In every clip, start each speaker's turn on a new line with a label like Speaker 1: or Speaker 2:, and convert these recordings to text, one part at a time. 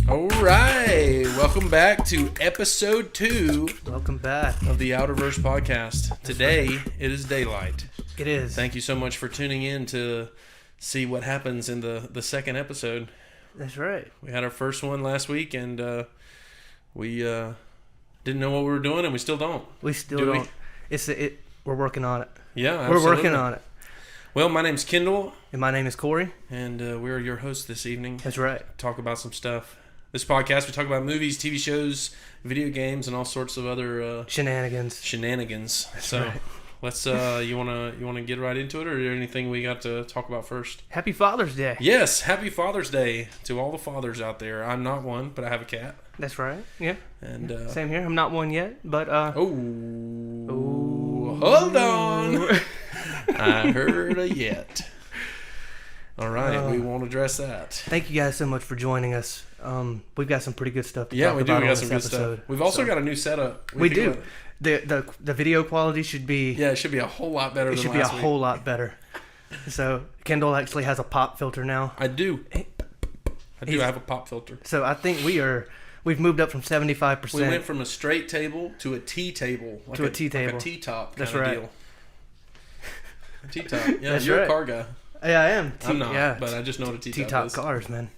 Speaker 1: All right, welcome back to episode 2.
Speaker 2: Welcome back
Speaker 1: of the Outerverse Podcast. Today it is daylight.
Speaker 2: It is.
Speaker 1: Thank you so much for tuning in to see what happens in the second episode.
Speaker 2: That's right.
Speaker 1: We had our first one last week, and we didn't know what we were doing, and we still don't.
Speaker 2: We still don't. We're working on it.
Speaker 1: Yeah, absolutely.
Speaker 2: We're working on it.
Speaker 1: Well, my name's Kendall.
Speaker 2: And my name is Corey.
Speaker 1: And we're your hosts this evening.
Speaker 2: That's right.
Speaker 1: Talk about some stuff. This podcast, we talk about movies, TV shows, video games, and all sorts of other
Speaker 2: shenanigans.
Speaker 1: That's so
Speaker 2: right.
Speaker 1: Let's you wanna get right into it, or is there anything we got to talk about first?
Speaker 2: Happy Father's Day.
Speaker 1: Yes, happy Father's Day to all the fathers out there. I'm not one, but I have a cat.
Speaker 2: That's right. Yeah.
Speaker 1: And
Speaker 2: same here. I'm not one yet, but
Speaker 1: hold on. I heard a yet. All right, we won't address that.
Speaker 2: Thank you guys so much for joining us. We've got some pretty good stuff to talk
Speaker 1: Yeah, we do.
Speaker 2: about
Speaker 1: We
Speaker 2: on
Speaker 1: got
Speaker 2: this
Speaker 1: some good
Speaker 2: episode.
Speaker 1: stuff. We've also got a new setup.
Speaker 2: We do. The video quality should be...
Speaker 1: Yeah, it should be a whole lot better than last week.
Speaker 2: It should be a whole lot better. So, Kendall actually has a pop filter now.
Speaker 1: I do. I have a pop filter.
Speaker 2: So, I think we've moved up from 75%.
Speaker 1: We went from a straight table to a T table.
Speaker 2: To a T table.
Speaker 1: Like a T-top kind
Speaker 2: That's
Speaker 1: of
Speaker 2: right.
Speaker 1: deal. A T-top. Yeah,
Speaker 2: That's
Speaker 1: you're
Speaker 2: right.
Speaker 1: a car guy.
Speaker 2: Yeah, I am.
Speaker 1: I'm not, but I just know what a T-top
Speaker 2: T-top
Speaker 1: is.
Speaker 2: cars, man.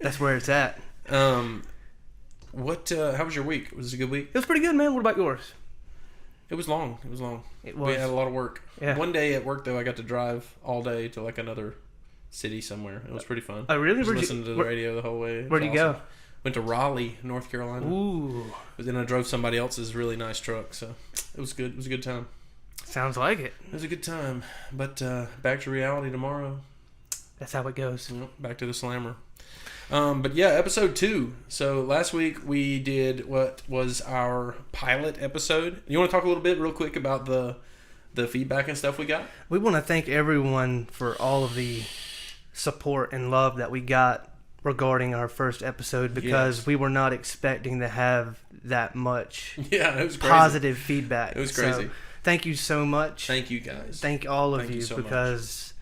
Speaker 2: That's where it's at.
Speaker 1: How was your week? Was it a good week?
Speaker 2: It was pretty good, man. What about yours?
Speaker 1: It was long.
Speaker 2: It was.
Speaker 1: We had a lot of work.
Speaker 2: Yeah.
Speaker 1: One day at work, though, I got to drive all day to like another city somewhere. It was pretty fun.
Speaker 2: Oh, really?
Speaker 1: Just listened to the radio the whole way.
Speaker 2: Where'd you go?
Speaker 1: Went to Raleigh, North Carolina.
Speaker 2: Ooh.
Speaker 1: But then I drove somebody else's really nice truck, so it was good. It was a good time.
Speaker 2: Sounds like it.
Speaker 1: It was a good time. But back to reality tomorrow.
Speaker 2: That's how it goes.
Speaker 1: Back to the slammer. But yeah, episode 2. So last week we did what was our pilot episode. You want to talk a little bit real quick about the feedback and stuff we got?
Speaker 2: We want to thank everyone for all of the support and love that we got regarding our first episode, because we were not expecting to have that much
Speaker 1: it was crazy.
Speaker 2: Positive feedback.
Speaker 1: It was crazy.
Speaker 2: So, thank you so much.
Speaker 1: Thank you guys.
Speaker 2: Thank all of
Speaker 1: Thank you so
Speaker 2: because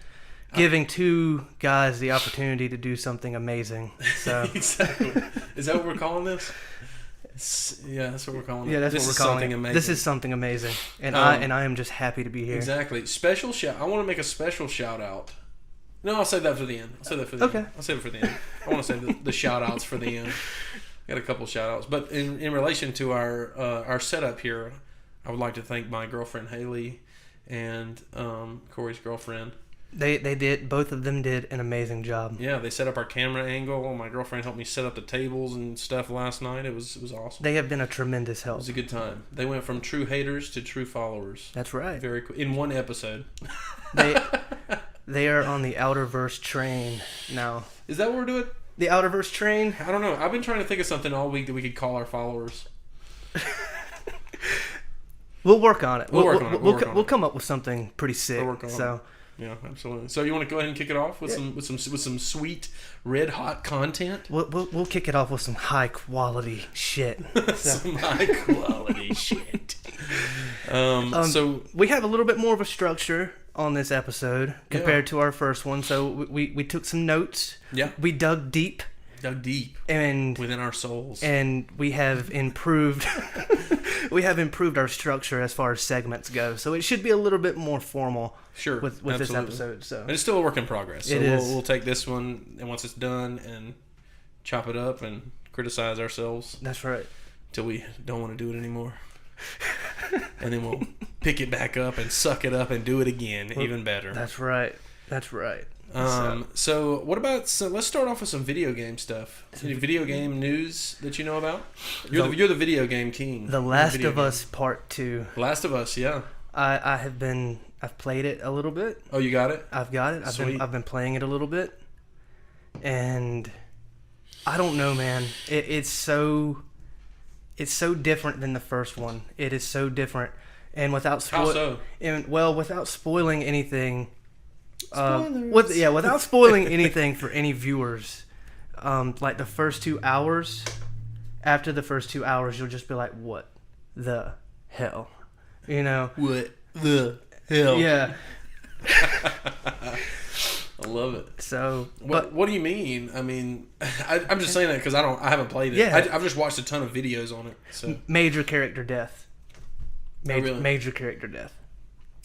Speaker 2: giving two guys the opportunity to do something amazing. So
Speaker 1: exactly. Is that what we're calling this? Yeah, that's what we're calling it.
Speaker 2: Yeah, that's what we're calling it.
Speaker 1: Amazing.
Speaker 2: This is something amazing, and I am just happy to be here.
Speaker 1: Exactly. Special shout. I want to make a special shout out. No, I'll save that for the end. I'll save it for the end. I want to save the shout outs for the end. Got a couple shout outs, but in relation to our setup here, I would like to thank my girlfriend Haley and Corey's girlfriend.
Speaker 2: They did. Both of them did an amazing job.
Speaker 1: Yeah, they set up our camera angle. My girlfriend helped me set up the tables and stuff last night. It was awesome.
Speaker 2: They have been a tremendous help.
Speaker 1: It was a good time. They went from true haters to true followers.
Speaker 2: That's right.
Speaker 1: Very cool. In one episode.
Speaker 2: They are on the Outerverse train now.
Speaker 1: Is that what we're doing?
Speaker 2: The Outerverse train?
Speaker 1: I don't know. I've been trying to think of something all week that we could call our followers.
Speaker 2: We'll work on it.
Speaker 1: We'll
Speaker 2: come up with something pretty sick.
Speaker 1: We'll work on it. Yeah, absolutely. So you want to go ahead and kick it off with some sweet red hot content?
Speaker 2: We'll kick it off with some high quality shit.
Speaker 1: Some high quality shit. So
Speaker 2: we have a little bit more of a structure on this episode compared to our first one. So we took some notes.
Speaker 1: Yeah.
Speaker 2: We dug deep. And
Speaker 1: within our souls.
Speaker 2: And we have improved our structure as far as segments go. So it should be a little bit more formal.
Speaker 1: Sure.
Speaker 2: With this episode. So
Speaker 1: and it's still a work in progress. So
Speaker 2: is.
Speaker 1: We'll take this one, and once it's done, and chop it up and criticize ourselves.
Speaker 2: That's right.
Speaker 1: Till we don't want to do it anymore. And then we'll pick it back up and suck it up and do it again, even better.
Speaker 2: That's right.
Speaker 1: So what about? So let's start off with some video game stuff. Any video game news that you know about? You're the video game king.
Speaker 2: The Last of Us Part 2.
Speaker 1: Last of Us, yeah.
Speaker 2: I've played it a little bit.
Speaker 1: Oh, you got it?
Speaker 2: I've got it.
Speaker 1: Sweet.
Speaker 2: I've been playing it a little bit, and I don't know, man. It's so different than the first one. It is so different, and without without spoiling anything. Without spoiling anything for any viewers, like the first 2 hours. After the first 2 hours, you'll just be like, "What the hell?" You know?
Speaker 1: What the hell?
Speaker 2: Yeah.
Speaker 1: Oh love it.
Speaker 2: So,
Speaker 1: what do you mean? I mean, I'm just saying that because I haven't played it.
Speaker 2: Yeah.
Speaker 1: I've just watched a ton of videos on it. So
Speaker 2: major character death.
Speaker 1: Really?
Speaker 2: Major character death.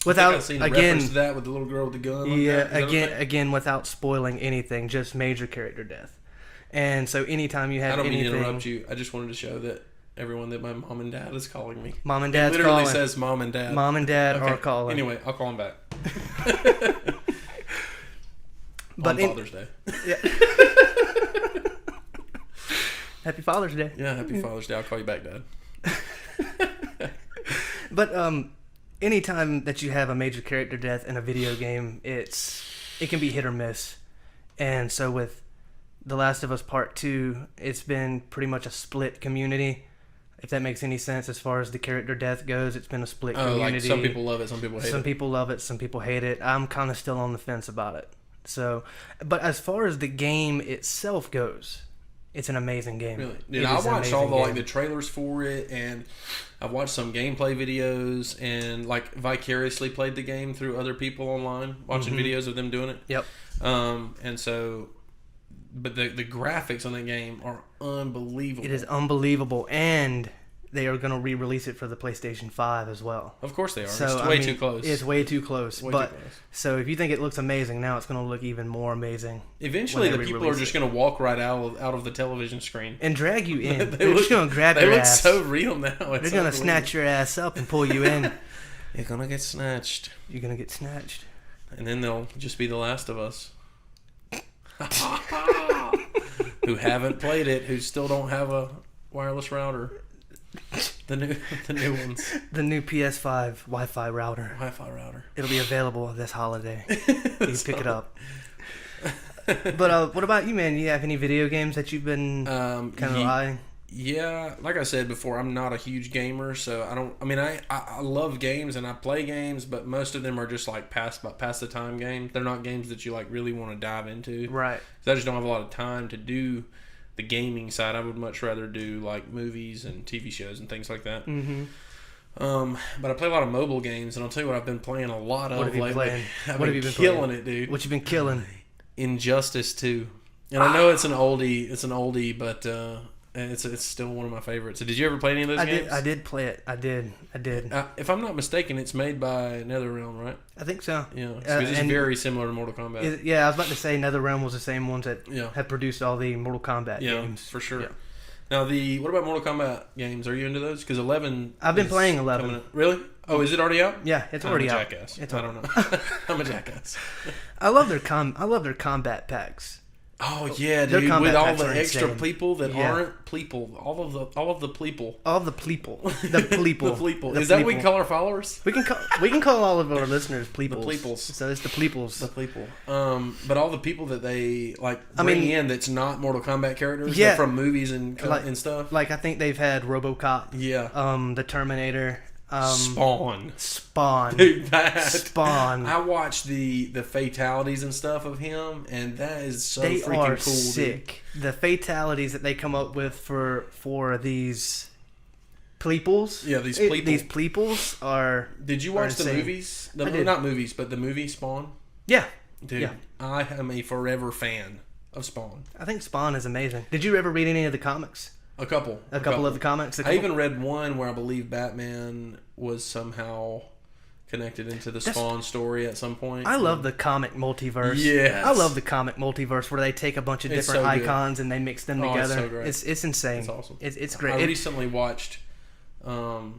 Speaker 1: Without, I've seen a reference to that with the little girl with the gun.
Speaker 2: Yeah, again, without spoiling anything, just major character death. And so, anytime you have anything,
Speaker 1: I don't mean to interrupt you. I just wanted to show that everyone that my mom and dad is calling me.
Speaker 2: Mom and dad's
Speaker 1: literally
Speaker 2: calling.
Speaker 1: says mom and dad.
Speaker 2: Mom and dad are calling.
Speaker 1: Anyway, I'll call them back.
Speaker 2: But
Speaker 1: on Father's Day.
Speaker 2: Yeah. Happy Father's Day.
Speaker 1: Yeah, happy Father's Day. I'll call you back, Dad.
Speaker 2: But anytime that you have a major character death in a video game, it can be hit or miss. And so with The Last of Us Part 2, it's been pretty much a split community. If that makes any sense as far as the character death goes, it's been a split community.
Speaker 1: Like some people love it, some people hate it.
Speaker 2: Some people love it, some people hate it. I'm kind of still on the fence about it. So, but as far as the game itself goes, it's an amazing game.
Speaker 1: Really? Dude, I watched all the trailers for it, and I've watched some gameplay videos, and like vicariously played the game through other people online, watching videos of them doing it.
Speaker 2: Yep.
Speaker 1: And so, but the graphics on that game are unbelievable.
Speaker 2: It is unbelievable, and they are going to re-release it for the PlayStation 5 as well.
Speaker 1: Of course they are.
Speaker 2: So,
Speaker 1: it's way too close.
Speaker 2: It's way too close.
Speaker 1: Way too close.
Speaker 2: So if you think it looks amazing, now it's going to look even more amazing.
Speaker 1: Eventually, the people are just going to walk right out of the television screen
Speaker 2: and drag you in. They're just going to grab your ass.
Speaker 1: They look so real now.
Speaker 2: They're going to snatch your ass up and pull you in.
Speaker 1: You're going to get snatched.
Speaker 2: You're going to get snatched.
Speaker 1: And then they'll just be The Last of Us. Who haven't played it, who still don't have a wireless router. The new ones.
Speaker 2: The new PS5 Wi-Fi router. It'll be available this holiday. You can pick it up. But what about you, man? You have any video games that you've been kind of eyeing?
Speaker 1: Yeah, like I said before, I'm not a huge gamer, so I don't. I mean, I love games and I play games, but most of them are just like pass the time games. They're not games that you like really want to dive into,
Speaker 2: right?
Speaker 1: Because I just don't have a lot of time to do the gaming side. I would much rather do like movies and TV shows and things like that.
Speaker 2: Mm-hmm.
Speaker 1: But I play a lot of mobile games, and I'll tell you what I've been playing a lot of lately.
Speaker 2: What have you been
Speaker 1: killing
Speaker 2: playing?
Speaker 1: It, dude.
Speaker 2: What you been killing?
Speaker 1: Injustice 2. And I know it's an oldie, but it's still one of my favorites. So did you ever play any of those games?
Speaker 2: I did play it. I did.
Speaker 1: If I'm not mistaken, it's made by NetherRealm, right?
Speaker 2: I think so.
Speaker 1: Yeah, it's very similar to Mortal Kombat.
Speaker 2: Yeah, I was about to say NetherRealm was the same ones that
Speaker 1: Yeah.
Speaker 2: have produced all the Mortal Kombat games.
Speaker 1: For sure.
Speaker 2: Yeah.
Speaker 1: Now, what about Mortal Kombat games? Are you into those? Because 11.
Speaker 2: I've been playing 11.
Speaker 1: Really? Oh, is it already out?
Speaker 2: Yeah, it's already out.
Speaker 1: I'm a jackass. I don't know. I'm a jackass.
Speaker 2: I love their combat packs.
Speaker 1: Oh yeah, dude! With all the extra people that
Speaker 2: Yeah.
Speaker 1: aren't people, all of the people.
Speaker 2: The people.
Speaker 1: The pleeple. Is that what we call our followers?
Speaker 2: We can call all of our listeners pleeples.
Speaker 1: The pleeples.
Speaker 2: So it's the pleeples.
Speaker 1: The pleeple. But all the people that they bring in that's not Mortal Kombat characters,
Speaker 2: Yeah.
Speaker 1: they're from movies and stuff.
Speaker 2: Like I think they've had RoboCop.
Speaker 1: Yeah.
Speaker 2: The Terminator.
Speaker 1: Spawn.
Speaker 2: Dude,
Speaker 1: Spawn. I watched the fatalities and stuff of him, and that is so freaking cool. They are
Speaker 2: sick. Dude. The fatalities that they come up with for these pleeples.
Speaker 1: Yeah, these pleeples.
Speaker 2: These pleeples are.
Speaker 1: Did you watch the movies? Not movies, but the movie Spawn.
Speaker 2: Yeah.
Speaker 1: Dude,
Speaker 2: yeah.
Speaker 1: I am a forever fan of Spawn.
Speaker 2: I think Spawn is amazing. Did you ever read any of the comics?
Speaker 1: A couple
Speaker 2: of the comics.
Speaker 1: I even read one where I believe Batman was somehow connected into the Spawn story at some point.
Speaker 2: I love the comic multiverse.
Speaker 1: Yes.
Speaker 2: I love the comic multiverse where they take a bunch of different icons and they mix them together.
Speaker 1: It's so great.
Speaker 2: It's insane.
Speaker 1: It's awesome.
Speaker 2: It's great.
Speaker 1: I recently watched the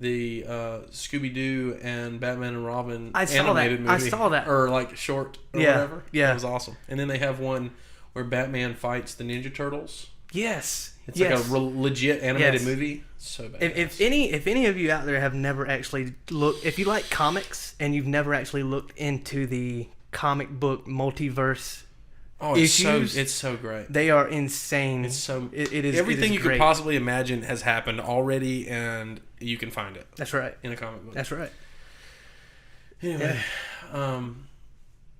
Speaker 1: Scooby-Doo and Batman and Robin animated movie.
Speaker 2: I saw that.
Speaker 1: Or like short or whatever.
Speaker 2: Yeah.
Speaker 1: It was awesome. And then they have one where Batman fights the Ninja Turtles.
Speaker 2: Yes.
Speaker 1: It's like a legit animated movie. So bad.
Speaker 2: If any of you out there have never actually looked, if you like comics and you've never actually looked into the comic book multiverse issues,
Speaker 1: it's so great.
Speaker 2: They are insane.
Speaker 1: It's so
Speaker 2: it is
Speaker 1: everything you
Speaker 2: great.
Speaker 1: could possibly imagine has happened already, and you can find it.
Speaker 2: That's right.
Speaker 1: In a comic book.
Speaker 2: That's right.
Speaker 1: Anyway,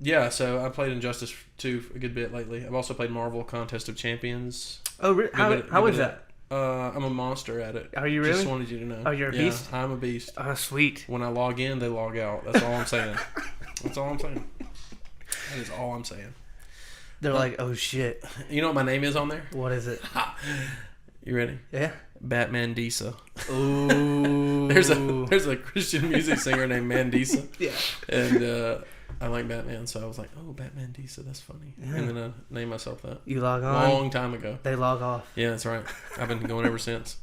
Speaker 1: yeah, so I played Injustice 2 a good bit lately. I've also played Marvel Contest of Champions.
Speaker 2: Oh, really? How is that?
Speaker 1: I'm a monster at it.
Speaker 2: Are you really?
Speaker 1: Just wanted you to know.
Speaker 2: Oh, you're a beast?
Speaker 1: I'm a beast.
Speaker 2: Oh, sweet.
Speaker 1: When I log in, they log out. That's all I'm saying. That's all I'm saying. That is all I'm saying.
Speaker 2: They're like, oh shit.
Speaker 1: You know what my name is on there?
Speaker 2: What is it?
Speaker 1: You ready?
Speaker 2: Yeah.
Speaker 1: Batman Disa.
Speaker 2: Ooh.
Speaker 1: There's a Christian music singer named Mandisa.
Speaker 2: Yeah.
Speaker 1: And I like Batman, so I was like, oh, Batman Disa, that's funny. Yeah. And then I named myself that.
Speaker 2: You log on?
Speaker 1: Long time ago.
Speaker 2: They log off.
Speaker 1: Yeah, that's right. I've been going ever since.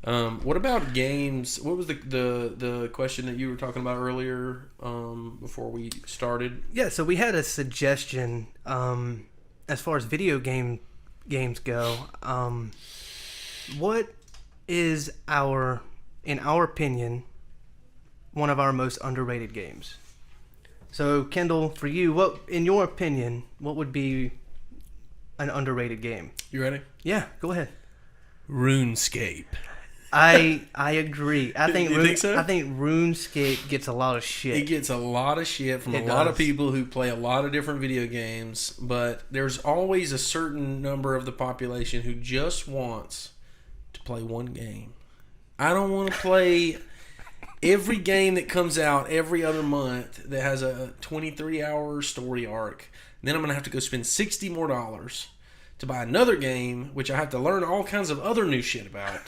Speaker 1: What about games? What was the question that you were talking about earlier before we started?
Speaker 2: Yeah, so we had a suggestion as far as video games go. What is in our opinion, one of our most underrated games? So, Kendall, for you, what, in your opinion, what would be an underrated game?
Speaker 1: You ready?
Speaker 2: Yeah, go ahead.
Speaker 1: RuneScape.
Speaker 2: I agree. I think
Speaker 1: you think so?
Speaker 2: I think RuneScape gets a lot of shit.
Speaker 1: It gets a lot of shit from lot of people who play a lot of different video games, but there's always a certain number of the population who just wants to play one game. I don't want to play every game that comes out every other month that has a 23-hour story arc. Then I'm going to have to go spend $60 more to buy another game, which I have to learn all kinds of other new shit about.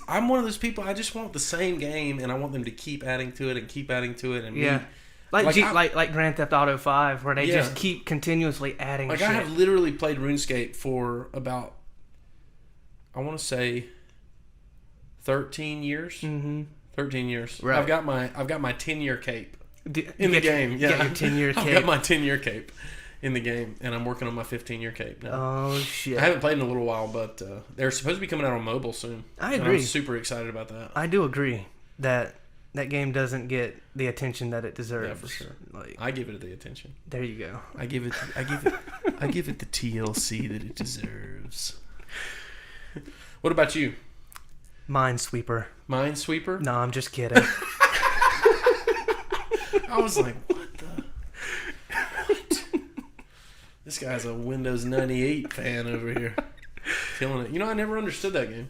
Speaker 1: I'm one of those people, I just want the same game, and I want them to keep adding to it and keep adding to it. And
Speaker 2: yeah. Like Grand Theft Auto 5, where they just keep continuously adding shit.
Speaker 1: I have literally played RuneScape for about, I want to say, 13 years. Mm-hmm. 13 years. Right. I've got my 10-year cape in the game. Yeah,
Speaker 2: your 10-year cape.
Speaker 1: I've got my 10-year cape in the game, and I'm working on my 15-year cape now.
Speaker 2: Oh shit!
Speaker 1: I haven't played in a little while, but they're supposed to be coming out on mobile soon.
Speaker 2: I agree.
Speaker 1: I'm super excited about that.
Speaker 2: I do agree that game doesn't get the attention that it deserves.
Speaker 1: Yeah, for sure. I give it the attention.
Speaker 2: There you go.
Speaker 1: I give it the TLC that it deserves. What about you?
Speaker 2: Minesweeper.
Speaker 1: Minesweeper?
Speaker 2: No, I'm just kidding.
Speaker 1: I was like, what? This guy's a Windows 98 fan over here. Killing it. You know, I never understood that game.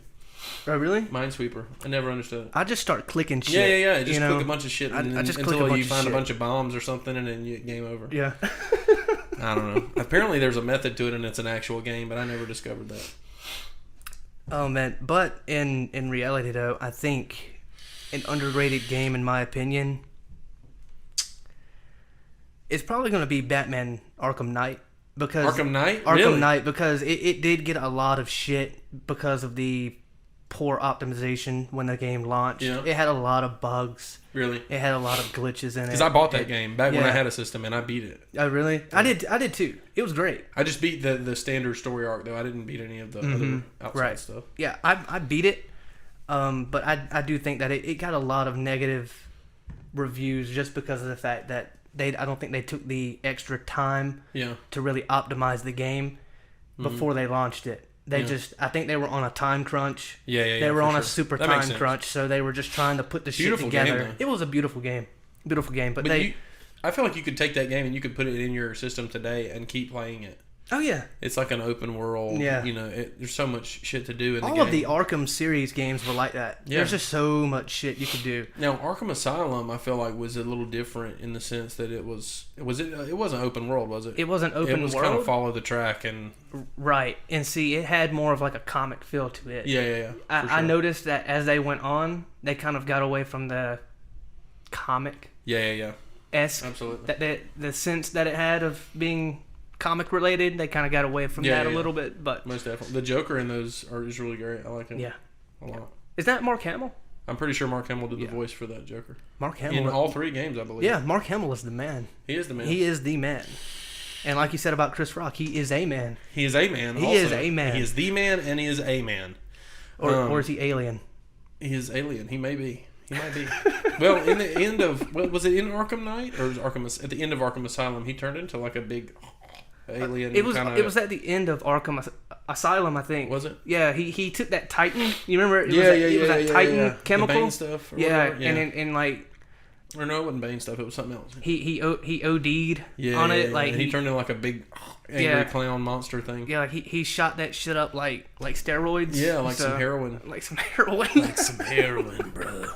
Speaker 2: Oh, really?
Speaker 1: Minesweeper. I never understood it.
Speaker 2: I just start clicking shit.
Speaker 1: Yeah. Just click a bunch of shit until you find a bunch of bombs or something, and then you get game over.
Speaker 2: Yeah.
Speaker 1: I don't know. Apparently there's a method to it, and it's an actual game, but I never discovered that.
Speaker 2: Oh, man. But in reality, though, I think an underrated game, in my opinion, is probably going to be Batman Arkham Knight. Because
Speaker 1: Arkham Knight?
Speaker 2: Arkham
Speaker 1: Really?
Speaker 2: Knight, because it did get a lot of shit because of the poor optimization when the game launched.
Speaker 1: Yeah.
Speaker 2: It had a lot of bugs.
Speaker 1: Really?
Speaker 2: It had a lot of glitches in it.
Speaker 1: Because I bought that game back when I had a system, and I beat it.
Speaker 2: Oh, really? Yeah. I did too. It was great.
Speaker 1: I just beat the standard story arc, though. I didn't beat any of the other outside stuff.
Speaker 2: Yeah, I beat it, but I do think that it got a lot of negative reviews just because of the fact that I don't think they took the extra time to really optimize the game before they launched it. I think they were on a time crunch. They were on a super time crunch, so they were just trying to put the shit together. It was a beautiful game. But
Speaker 1: I feel like you could take that game and you could put it in your system today and keep playing it.
Speaker 2: Oh, yeah.
Speaker 1: It's like an open world. Yeah. You know, there's so much shit to do in the game.
Speaker 2: All of the Arkham series games were like that.
Speaker 1: Yeah.
Speaker 2: There's just so much shit you could do.
Speaker 1: Now, Arkham Asylum, I feel like, was a little different in the sense that it wasn't open world, was it?
Speaker 2: It wasn't open world.
Speaker 1: It was kind of follow the track and...
Speaker 2: Right. And see, it had more of like a comic feel to it.
Speaker 1: Yeah.
Speaker 2: I noticed that as they went on, they kind of got away from the comic.
Speaker 1: Yeah.
Speaker 2: Absolutely. That the sense that it had of being comic related, they kind of got away from that a little bit, but
Speaker 1: most definitely the Joker in those is really great. I like him.
Speaker 2: Yeah,
Speaker 1: a lot.
Speaker 2: Is that Mark Hamill?
Speaker 1: I'm pretty sure Mark Hamill did the voice for that Joker.
Speaker 2: Mark Hamill
Speaker 1: in all 3 games, I believe.
Speaker 2: Yeah, Mark Hamill is the man.
Speaker 1: He is the man.
Speaker 2: He is the man. And like you said about Chris Rock, he is a man.
Speaker 1: He is a man.
Speaker 2: He is a man.
Speaker 1: He is the man, and he is a man.
Speaker 2: Or is he alien?
Speaker 1: He is alien. He may be. He might be. Well, in the end of was it in Arkham Knight or at the end of Arkham Asylum, he turned into like a big alien.
Speaker 2: It was at the end of Arkham Asylum, I think.
Speaker 1: Was it?
Speaker 2: Yeah, he took that Titan. You remember? It was that Titan chemical.
Speaker 1: The Bane stuff.
Speaker 2: And like.
Speaker 1: Or no, it wasn't Bane stuff. It was something else.
Speaker 2: He OD'd on it. Like
Speaker 1: he turned into like a big angry clown monster thing.
Speaker 2: Yeah, like he shot that shit up like steroids.
Speaker 1: Yeah, like some heroin.
Speaker 2: Like some heroin.
Speaker 1: Like some heroin, bro.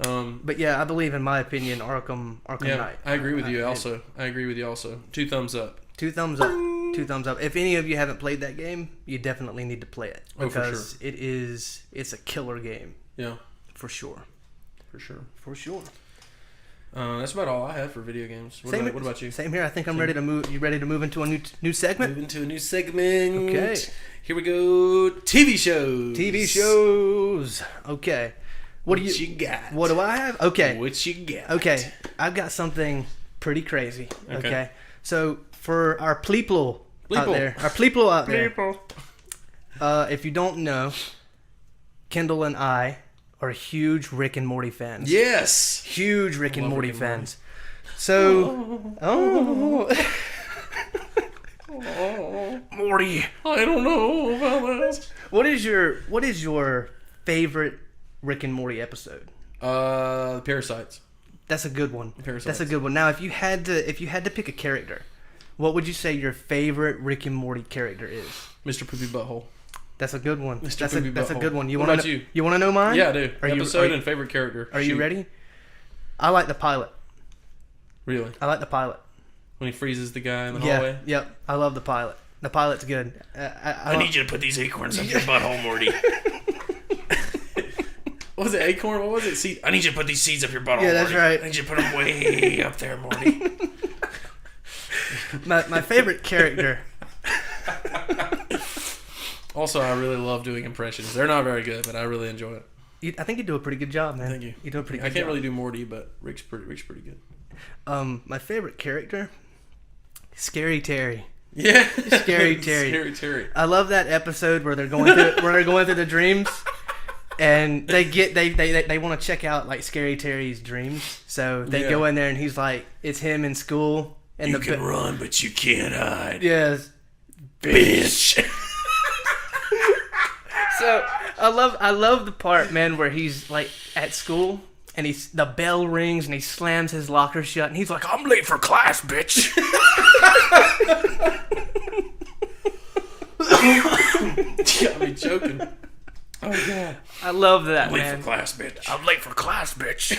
Speaker 2: But yeah, I believe, in my opinion, Arkham Knight.
Speaker 1: I agree with you. I agree with you. Also, 2 thumbs up.
Speaker 2: 2 thumbs up. 2 thumbs up. If any of you haven't played that game, you definitely need to play it because it's a killer game.
Speaker 1: Yeah,
Speaker 2: for sure.
Speaker 1: That's about all I have for video games. What about you?
Speaker 2: Same here. I think I'm ready to move. You ready to move into a new segment?
Speaker 1: Move into a new segment.
Speaker 2: Okay.
Speaker 1: Here we go. TV shows. Okay. What you got? What do I have? Okay.
Speaker 2: What you got? Okay. I've got something pretty crazy. Okay. So for our pleeple out there, if you don't know, Kendall and I are huge Rick and Morty fans.
Speaker 1: Yes.
Speaker 2: Huge Rick and Morty fans. So, Morty.
Speaker 1: I don't know about that.
Speaker 2: What is your favorite Rick and Morty episode?
Speaker 1: The Parasites.
Speaker 2: That's a good one.
Speaker 1: Parasites.
Speaker 2: That's a good one. Now, if you had to pick a character, what would you say your favorite Rick and Morty character is?
Speaker 1: Mr. Poopy Butthole.
Speaker 2: That's a good one. That's
Speaker 1: a
Speaker 2: good one.
Speaker 1: What about you?
Speaker 2: You want to know mine?
Speaker 1: Yeah, I do. Episode and favorite character.
Speaker 2: Are you ready? I like the pilot.
Speaker 1: Really?
Speaker 2: I like the pilot.
Speaker 1: When he freezes the guy in the hallway?
Speaker 2: Yep. I love the pilot. The pilot's good.
Speaker 1: I need you to put these acorns up your butthole, Morty. What was it, acorn? What was it? Seed? I need you to put these seeds up your butthole,
Speaker 2: Yeah, that's
Speaker 1: Morty.
Speaker 2: right.
Speaker 1: I need you to put them way up there, Morty.
Speaker 2: My favorite character...
Speaker 1: Also, I really love doing impressions. They're not very good, but I really enjoy it.
Speaker 2: I think you do a pretty good job, man.
Speaker 1: Thank you.
Speaker 2: You do a pretty good job.
Speaker 1: I can't really do Morty, but Rick's pretty good.
Speaker 2: My favorite character, Scary Terry.
Speaker 1: Yeah,
Speaker 2: Scary Terry.
Speaker 1: Scary Terry.
Speaker 2: I love that episode where they're going through the dreams, and they want to check out like Scary Terry's dreams. So they go in there, and he's like, it's him in school, and
Speaker 1: you can run, but you can't hide.
Speaker 2: Yes,
Speaker 1: bitch.
Speaker 2: So I love the part, man, where he's like at school and the bell rings and he slams his locker shut and he's like, "I'm late for class, bitch."
Speaker 1: Got me choking. Oh god.
Speaker 2: I love that,
Speaker 1: I'm late
Speaker 2: man.
Speaker 1: for class, bitch.
Speaker 2: I'm late for class, bitch.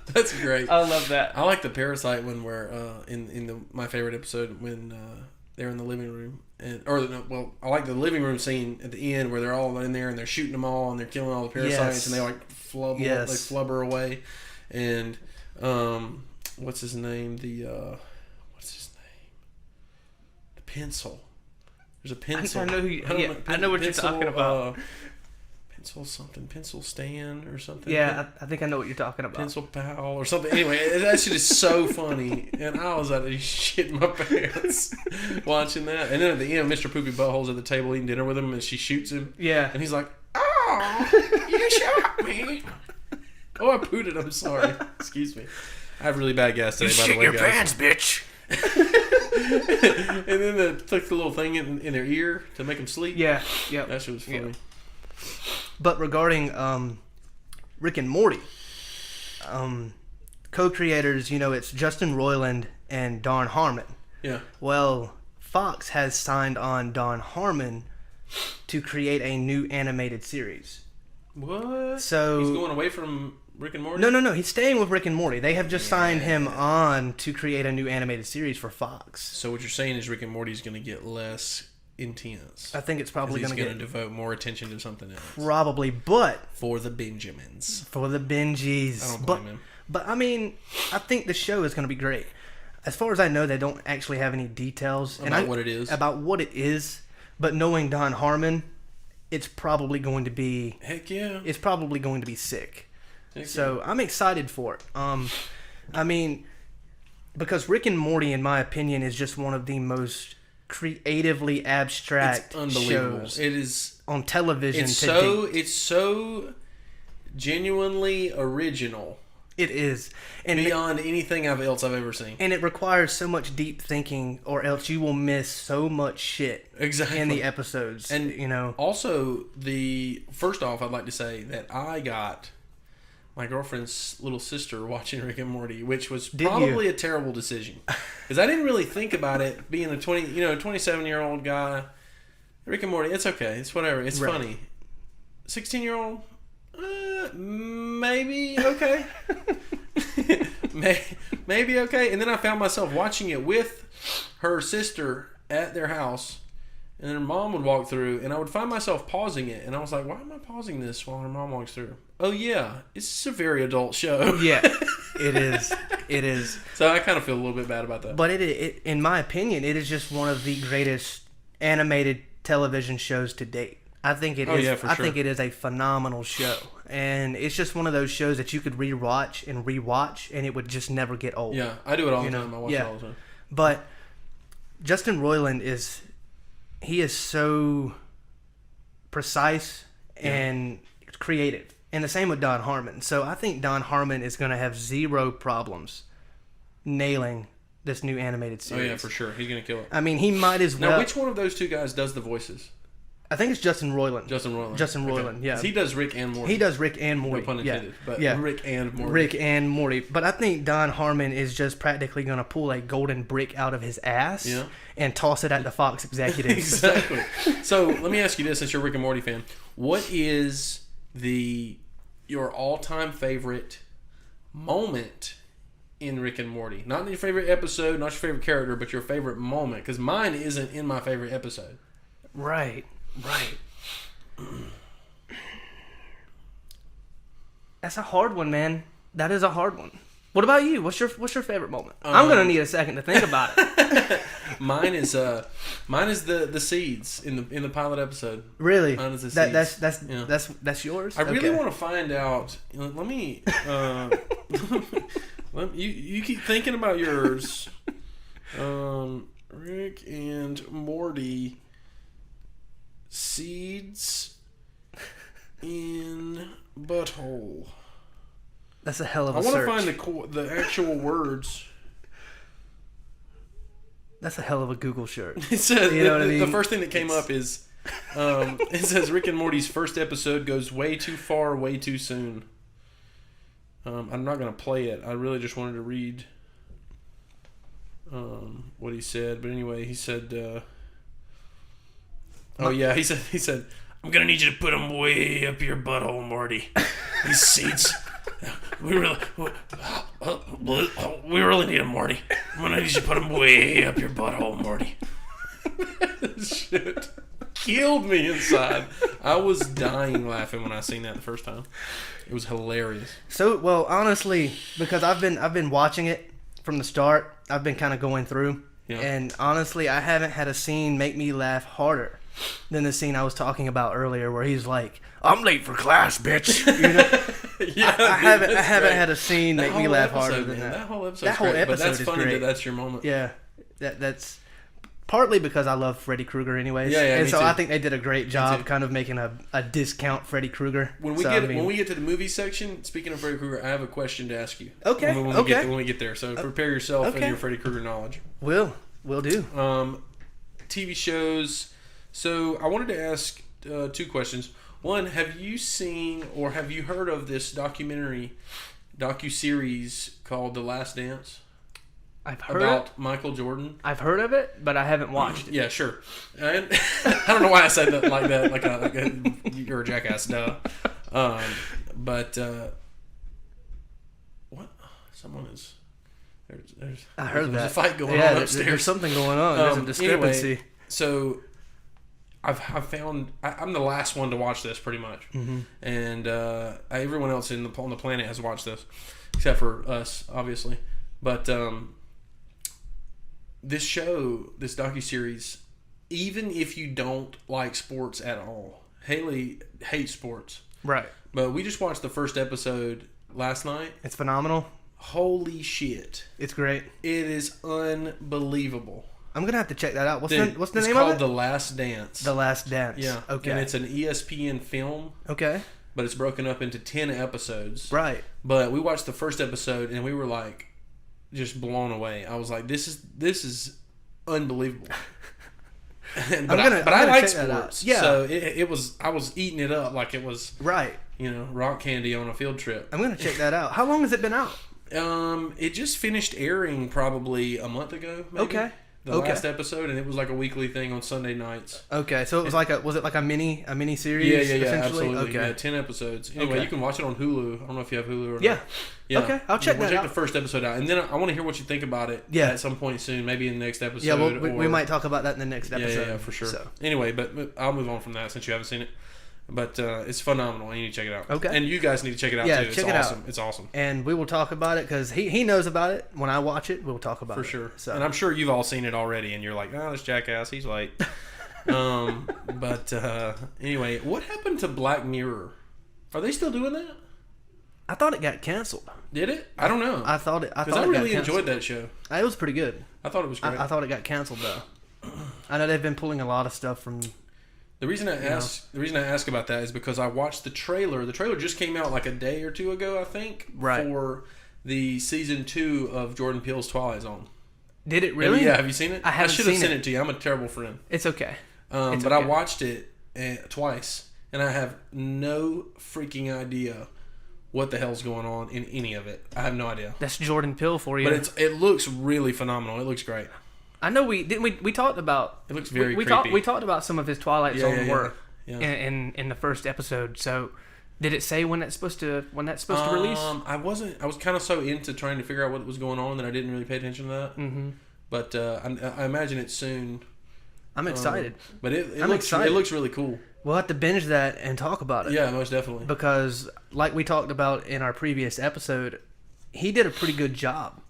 Speaker 1: That's great.
Speaker 2: I love that.
Speaker 1: I like the Parasite one where in my favorite episode when they're in the living room I like the living room scene at the end where they're all in there and they're shooting them all and they're killing all the parasites and they like flubber away and what's his name? The pencil. There's a pencil.
Speaker 2: I know what you're talking about.
Speaker 1: Pencil Stan or something.
Speaker 2: Yeah, I think I know what you're talking about.
Speaker 1: Pencil Pal or something. Anyway, that shit is so funny, and I was out of shitting my pants watching that. And then at the end, Mr. Poopy Butthole's at the table eating dinner with him, and she shoots him.
Speaker 2: Yeah,
Speaker 1: and he's like, "Oh, you shot me." Oh, I pooted. I'm sorry. Excuse me. I have really bad gas today, by the way, guys.
Speaker 2: You shit your pants, bitch.
Speaker 1: And then they took the little thing in their ear to make them sleep.
Speaker 2: Yeah.
Speaker 1: That shit was funny.
Speaker 2: Yeah. But regarding Rick and Morty, co-creators, it's Justin Roiland and Don Harmon.
Speaker 1: Yeah.
Speaker 2: Well, Fox has signed on Don Harmon to create a new animated series.
Speaker 1: What?
Speaker 2: So
Speaker 1: he's going away from Rick and Morty?
Speaker 2: No. He's staying with Rick and Morty. They have just signed him on to create a new animated series for Fox.
Speaker 1: So what you're saying is Rick and Morty's going to get less intense.
Speaker 2: I think it's probably going
Speaker 1: to devote more attention to something else.
Speaker 2: Probably, but
Speaker 1: for the Benjamins.
Speaker 2: For the Benjis.
Speaker 1: I don't blame him.
Speaker 2: But I mean, I think the show is going to be great. As far as I know, they don't actually have any details
Speaker 1: about
Speaker 2: what it is. But knowing Don Harmon, it's probably going to be
Speaker 1: heck yeah.
Speaker 2: It's probably going to be sick.
Speaker 1: Heck
Speaker 2: so
Speaker 1: yeah.
Speaker 2: I'm excited for it. I mean, because Rick and Morty, in my opinion, is just one of the most creatively abstract shows.
Speaker 1: It is
Speaker 2: on television.
Speaker 1: It's so genuinely original.
Speaker 2: It is,
Speaker 1: and beyond anything else I've ever seen.
Speaker 2: And it requires so much deep thinking, or else you will miss so much shit in the episodes.
Speaker 1: And also first off, I'd like to say that I got my girlfriend's little sister watching Rick and Morty, which was probably a terrible decision because I didn't really think about it being a 27-year-old guy. Rick and Morty, it's okay, it's whatever, it's funny. 16-year-old, maybe okay. Maybe okay. And then I found myself watching it with her sister at their house, and then her mom would walk through, and I would find myself pausing it, and I was like, why am I pausing this while her mom walks through? Oh yeah, it's a very adult show.
Speaker 2: Yeah, it is. It is.
Speaker 1: So I kind of feel a little bit bad about that.
Speaker 2: But it in my opinion, it is just one of the greatest animated television shows to date. I think it is.
Speaker 1: Yeah, for sure.
Speaker 2: I think it is a phenomenal show, and it's just one of those shows that you could rewatch and rewatch, and it would just never get old.
Speaker 1: Yeah, I do it all the time. I watch it all the time.
Speaker 2: But Justin Roiland is so precise and creative, and the same with Don Harmon. So I think Don Harmon is going to have zero problems nailing this new animated series.
Speaker 1: Oh yeah, for sure. He's going to kill it.
Speaker 2: I mean, he might as well.
Speaker 1: Now, which one of those two guys does the voices?
Speaker 2: I think it's Justin Roiland.
Speaker 1: Justin Roiland.
Speaker 2: Okay. Yeah.
Speaker 1: He does Rick and Morty.
Speaker 2: He does Rick and Morty.
Speaker 1: No pun intended. But Rick and Morty.
Speaker 2: Rick and Morty. But I think Don Harmon is just practically going to pull a golden brick out of his ass and toss it at the Fox executives.
Speaker 1: Exactly. So let me ask you this, since you're a Rick and Morty fan. What is your all-time favorite moment in Rick and Morty? Not your favorite episode, not your favorite character, but your favorite moment. Because mine isn't in my favorite episode.
Speaker 2: Right. That's a hard one, man. That is a hard one. What about you? What's your favorite moment? I'm gonna need a second to think about it.
Speaker 1: Mine is the seeds in the pilot episode.
Speaker 2: Really?
Speaker 1: Mine is the seeds.
Speaker 2: That's yours.
Speaker 1: I really want to find out. Let me. You keep thinking about yours. Rick and Morty. Seeds in butthole.
Speaker 2: That's a hell of a search.
Speaker 1: I want to find the actual words.
Speaker 2: That's a hell of a Google search.
Speaker 1: It says the first thing that came up is it says Rick and Morty's first episode goes way too far, way too soon. I'm not going to play it. I really just wanted to read what he said. But anyway, he said. He said, I'm gonna need you to put them way up your butthole, Morty. These seeds, we really need them, Morty. I'm gonna need you to put them way up your butthole, Morty. Shit killed me inside. I was dying laughing when I seen that the first time. It was hilarious.
Speaker 2: So, well, honestly, because I've been watching it from the start. I've been kind of going through, and honestly, I haven't had a scene make me laugh harder than the scene I was talking about earlier, where he's like, "I'm late for class, bitch." You know? I haven't had a scene make me laugh harder than that.
Speaker 1: That whole episode. But that's funny that that's your moment.
Speaker 2: Yeah, that's partly because I love Freddy Krueger, anyways. And so I think they did a great job, kind of making a discount Freddy Krueger.
Speaker 1: When we get to the movie section, speaking of Freddy Krueger, I have a question to ask you.
Speaker 2: Okay.
Speaker 1: When we get there, so prepare yourself and your Freddy Krueger knowledge.
Speaker 2: Will do.
Speaker 1: TV shows. So I wanted to ask two questions. One, have you seen or have you heard of this docu-series called The Last Dance?
Speaker 2: I've heard
Speaker 1: about Michael Jordan.
Speaker 2: I've heard of it, but I haven't watched it.
Speaker 1: Yeah, sure. And I don't know why I said that like that. Like you're a jackass. Duh. But what? Someone is. There's.
Speaker 2: I heard that.
Speaker 1: There's a fight going on upstairs.
Speaker 2: There's something going on. There's a discrepancy.
Speaker 1: Anyway, so I've found I'm the last one to watch this pretty much, and everyone else on the planet has watched this, except for us, obviously. But this docuseries, even if you don't like sports at all, Haley hates sports,
Speaker 2: right?
Speaker 1: But we just watched the first episode last night.
Speaker 2: It's phenomenal.
Speaker 1: Holy shit!
Speaker 2: It's great.
Speaker 1: It is unbelievable.
Speaker 2: I'm gonna have to check that out. What's the name of it?
Speaker 1: It's called The Last Dance.
Speaker 2: The Last Dance.
Speaker 1: Yeah.
Speaker 2: Okay.
Speaker 1: And it's an ESPN film.
Speaker 2: Okay.
Speaker 1: But it's broken up into 10 episodes.
Speaker 2: Right.
Speaker 1: But we watched the first episode and we were like just blown away. I was like, this is unbelievable. But I like sports.
Speaker 2: Yeah.
Speaker 1: So I was eating it up like it was
Speaker 2: right.
Speaker 1: Rock candy on a field trip.
Speaker 2: I'm gonna check that out. How long has it been out?
Speaker 1: It just finished airing probably a month ago. Maybe.
Speaker 2: Okay.
Speaker 1: the last episode, and it was like a weekly thing on Sunday nights.
Speaker 2: Okay, so it was was it like a mini series?
Speaker 1: Yeah, absolutely. Okay. Yeah, 10 episodes. Anyway, you can watch it on Hulu. I don't know if you have Hulu or not. Yeah. Okay, I'll check that out. Check the first episode out, and then I want to hear what you think about it. At some point soon, maybe in the next episode.
Speaker 2: Yeah, we might talk about that in the next episode.
Speaker 1: Yeah, for sure. So. Anyway, but I'll move on from that since you haven't seen it. But it's phenomenal, and you need to check it out. Okay. And you guys need to check it out, too. It's awesome. Out. It's awesome.
Speaker 2: And we will talk about it, because he knows about it. When I watch it, we'll talk about it.
Speaker 1: For sure. So. And I'm sure you've all seen it already, and you're like, oh, this jackass, he's late. But anyway, what happened to Black Mirror? Are they still doing that?
Speaker 2: I thought it got canceled.
Speaker 1: Did it? I don't know.
Speaker 2: I thought it.
Speaker 1: Because I really enjoyed that show.
Speaker 2: It was pretty good.
Speaker 1: I thought it was great.
Speaker 2: I thought it got canceled, though. I know they've been pulling a lot of stuff from...
Speaker 1: The reason I ask about that is because I watched the trailer. The trailer just came out like a day or two ago, I think, for the season 2 of Jordan Peele's Twilight Zone.
Speaker 2: Did it really?
Speaker 1: Yeah, have you seen it?
Speaker 2: I should have
Speaker 1: sent it to you. I'm a terrible friend.
Speaker 2: It's okay.
Speaker 1: But I watched it twice, and I have no freaking idea what the hell's going on in any of it. I have no idea.
Speaker 2: That's Jordan Peele for you.
Speaker 1: But it looks really phenomenal. It looks great.
Speaker 2: I know we talked about.
Speaker 1: It looks very creepy.
Speaker 2: We talked about some of his Twilight Zone work in the first episode. So, did it say when that's supposed to release?
Speaker 1: I was kind of so into trying to figure out what was going on that I didn't really pay attention to that. Mm-hmm. But I imagine it's soon.
Speaker 2: I'm excited.
Speaker 1: But it looks really cool.
Speaker 2: We'll have to binge that and talk about it.
Speaker 1: Yeah, most definitely.
Speaker 2: Because, like we talked about in our previous episode, he did a pretty good job.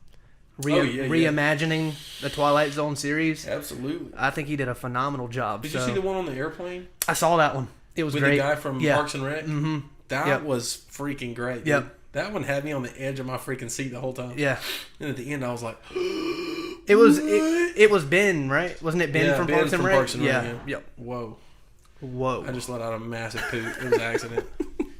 Speaker 2: Reimagining the Twilight Zone series.
Speaker 1: Absolutely.
Speaker 2: I think he did a phenomenal job.
Speaker 1: Did you see the one on the airplane?
Speaker 2: I saw that one. It was
Speaker 1: with
Speaker 2: great.
Speaker 1: The guy from Parks and Rec?
Speaker 2: Mm-hmm.
Speaker 1: That was freaking great. Dude. Yep. That one had me on the edge of my freaking seat the whole time.
Speaker 2: Yeah.
Speaker 1: And at the end, I was like,
Speaker 2: it was Ben, right? Wasn't it Ben from Parks and Rec?
Speaker 1: Parks and Rec?
Speaker 2: Yeah. Yep.
Speaker 1: Whoa. I just let out a massive poop. It was an accident.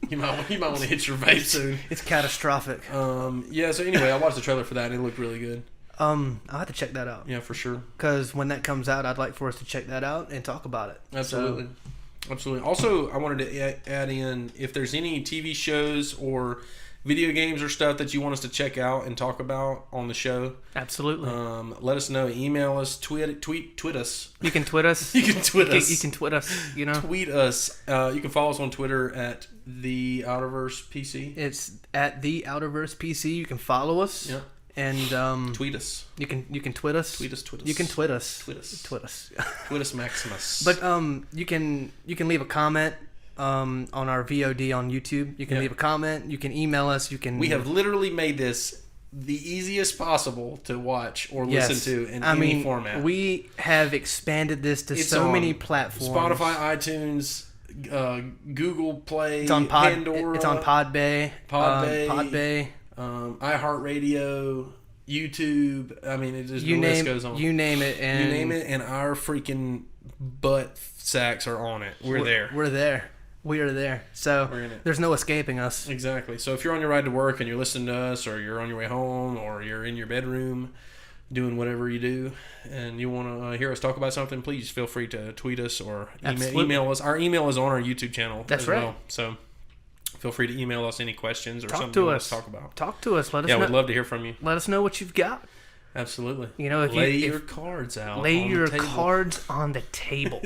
Speaker 1: You might want to hit your vape soon.
Speaker 2: It's catastrophic.
Speaker 1: So anyway, I watched the trailer for that, and it looked really good.
Speaker 2: I'll have to check that out.
Speaker 1: Yeah, for sure.
Speaker 2: Because when that comes out, I'd like for us to check that out and talk about it.
Speaker 1: Absolutely. Absolutely. Also, I wanted to add in, if there's any TV shows or video games or stuff that you want us to check out and talk about on the show.
Speaker 2: Absolutely.
Speaker 1: Let us know. Email us. Tweet us.
Speaker 2: You can tweet us.
Speaker 1: You can tweet us.
Speaker 2: You can tweet us. You know.
Speaker 1: Tweet us. You can follow us on Twitter at the Outerverse PC.
Speaker 2: It's at the Outerverse PC. You can follow us.
Speaker 1: Yeah.
Speaker 2: And
Speaker 1: tweet us.
Speaker 2: You can tweet us.
Speaker 1: Tweet us.
Speaker 2: You can tweet us.
Speaker 1: Tweet us.
Speaker 2: Tweet us.
Speaker 1: Tweet us Maximus.
Speaker 2: But you can leave a comment on our VOD on YouTube. You can leave a comment. You can email us. We
Speaker 1: have literally made this the easiest possible to watch or listen to in any format.
Speaker 2: We have expanded this to so many platforms.
Speaker 1: Spotify, iTunes, Google Play,
Speaker 2: it's on
Speaker 1: Pandora.
Speaker 2: It's on Podbay.
Speaker 1: iHeartRadio, YouTube. I mean, the list goes on.
Speaker 2: You name it,
Speaker 1: and our freaking butt sacks are on it. We're there.
Speaker 2: We're there. We are there. So there's no escaping us.
Speaker 1: Exactly. So if you're on your ride to work and you're listening to us, or you're on your way home, or you're in your bedroom doing whatever you do, and you want to hear us talk about something, please feel free to tweet us or email us. Our email is on our YouTube channel.
Speaker 2: That's right. Well.
Speaker 1: So feel free to email us any questions or something you want us to talk about.
Speaker 2: Talk to us. Let us know.
Speaker 1: Yeah, we'd love to hear from you.
Speaker 2: Let us know what you've got.
Speaker 1: Absolutely.
Speaker 2: You know,
Speaker 1: lay your cards out.
Speaker 2: Lay your cards on the table.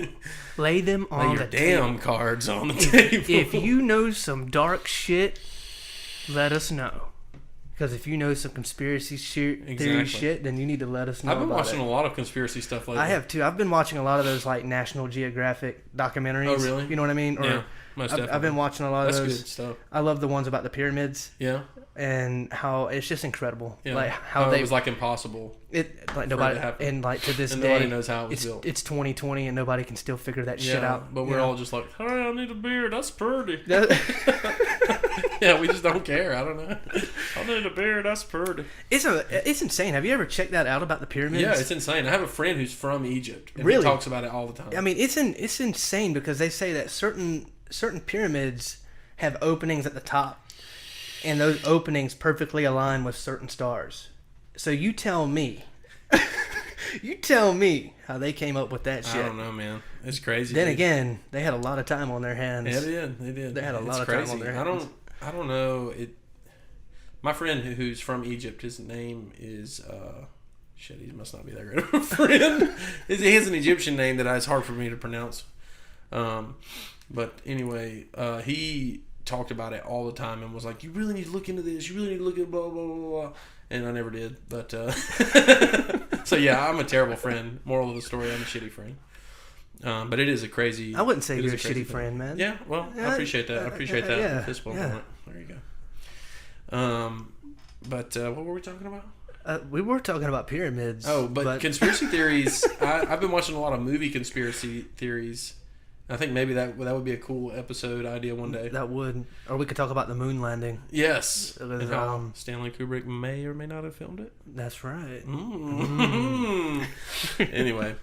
Speaker 2: Lay them on the table.
Speaker 1: Lay your damn cards on the table.
Speaker 2: If you know some dark shit, let us know. Because if you know some conspiracy theory shit, then you need to let us know.
Speaker 1: I've been watching a lot of conspiracy stuff lately.
Speaker 2: I have too. I've been watching a lot of those like National Geographic documentaries.
Speaker 1: Oh, really?
Speaker 2: You know what I mean?
Speaker 1: Yeah, most definitely.
Speaker 2: I've been watching a lot of those.
Speaker 1: That's good stuff.
Speaker 2: I love the ones about the pyramids.
Speaker 1: Yeah.
Speaker 2: And how it's just incredible.
Speaker 1: Yeah.
Speaker 2: Like how
Speaker 1: it was like impossible.
Speaker 2: Nobody and like to this day
Speaker 1: nobody knows how it was built.
Speaker 2: It's 2020 and nobody can still figure that shit out.
Speaker 1: But we're all just like, hey, I need a beer. That's pretty. Yeah, we just don't care. I don't know. I need a beer. That's pretty.
Speaker 2: It's insane. Have you ever checked that out about the pyramids?
Speaker 1: Yeah, it's insane. I have a friend who's from Egypt. And
Speaker 2: really?
Speaker 1: He talks about it all the time.
Speaker 2: I mean, it's insane because they say that certain pyramids have openings at the top, and those openings perfectly align with certain stars. So you tell me how they came up with that shit.
Speaker 1: I don't know, man. It's crazy.
Speaker 2: Then again, they had a lot of time on their hands.
Speaker 1: Yeah, they did.
Speaker 2: They had a lot of time on their hands.
Speaker 1: I don't know. My friend who's from Egypt, his name is Shit, he must not be that great of a friend. He has an Egyptian name that is hard for me to pronounce. But anyway, he talked about it all the time and was like, you really need to look into this. You really need to look at blah, blah, blah, blah. And I never did. But so, yeah, I'm a terrible friend. Moral of the story, I'm a shitty friend. But it is a crazy...
Speaker 2: I wouldn't say you're a shitty friend, man.
Speaker 1: Yeah, well, I appreciate that. I appreciate that.
Speaker 2: Yeah,
Speaker 1: Fist bump on it. There you go. But what were we talking about?
Speaker 2: We were talking about pyramids.
Speaker 1: Oh, but conspiracy theories... I've been watching a lot of movie conspiracy theories. I think maybe that would be a cool episode idea one day.
Speaker 2: That would. Or we could talk about the moon landing.
Speaker 1: Yes. And how Stanley Kubrick may or may not have filmed it.
Speaker 2: That's right.
Speaker 1: Anyway.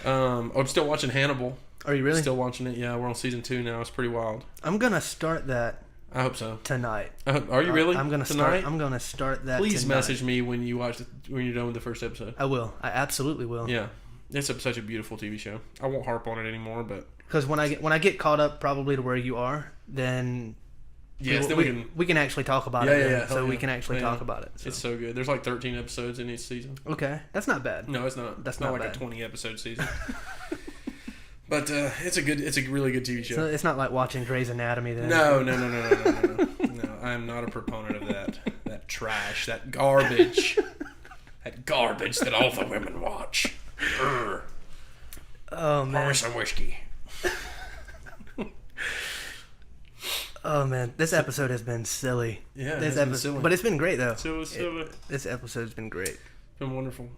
Speaker 1: I'm still watching Hannibal.
Speaker 2: Are you really?
Speaker 1: Still watching it, yeah. We're on season 2 now. It's pretty wild.
Speaker 2: I'm going to start that.
Speaker 1: I hope so.
Speaker 2: Tonight.
Speaker 1: Are you really?
Speaker 2: I'm gonna start that.
Speaker 1: Please
Speaker 2: tonight.
Speaker 1: message me when you watch when you're done with the first episode.
Speaker 2: I will. I absolutely will.
Speaker 1: Yeah, it's such a beautiful TV show. I won't harp on it anymore, but
Speaker 2: because when I get caught up probably to where you are, then
Speaker 1: yes,
Speaker 2: we can actually talk about it.
Speaker 1: Yeah.
Speaker 2: So we can actually talk about it. So.
Speaker 1: It's so good. There's like 13 episodes in each season.
Speaker 2: Okay, that's not bad.
Speaker 1: No, it's not.
Speaker 2: That's
Speaker 1: not
Speaker 2: not
Speaker 1: like
Speaker 2: bad.
Speaker 1: a 20 episode season. But it's a really good TV show.
Speaker 2: So it's not like watching Grey's Anatomy then.
Speaker 1: No. No, I am not a proponent of that. That trash, that garbage, that all the women watch. Urgh.
Speaker 2: Oh man.
Speaker 1: Pour some whiskey.
Speaker 2: Oh man, this episode has been silly.
Speaker 1: Yeah,
Speaker 2: this episode, silly. But it's been great though.
Speaker 1: Silly.
Speaker 2: This episode's been great.
Speaker 1: It's been wonderful.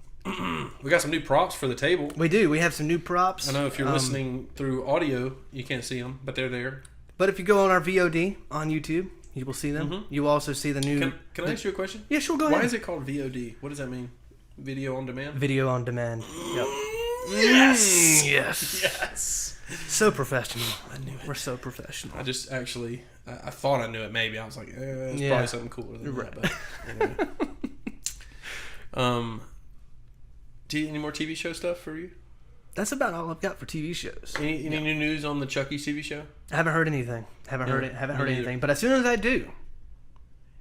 Speaker 1: We got some new props for the table.
Speaker 2: We do. We have some new props.
Speaker 1: I know if you're listening through audio, you can't see them, but they're there.
Speaker 2: But if you go on our VOD on YouTube, you will see them. Mm-hmm. You will also see the new...
Speaker 1: Can I ask you a question?
Speaker 2: Yeah, sure, go ahead.
Speaker 1: Why is it called VOD? What does that mean? Video on demand?
Speaker 2: Video on demand. Yep.
Speaker 1: Yes!
Speaker 2: So professional.
Speaker 1: I knew it.
Speaker 2: We're so professional.
Speaker 1: I just actually... I thought I knew it maybe. I was like, it's probably something cooler than that. But anyway. Do you any more TV show stuff for you?
Speaker 2: That's about all I've got for TV shows.
Speaker 1: Any new news on the Chucky TV show?
Speaker 2: I haven't heard anything. Haven't heard anything. But as soon as I do,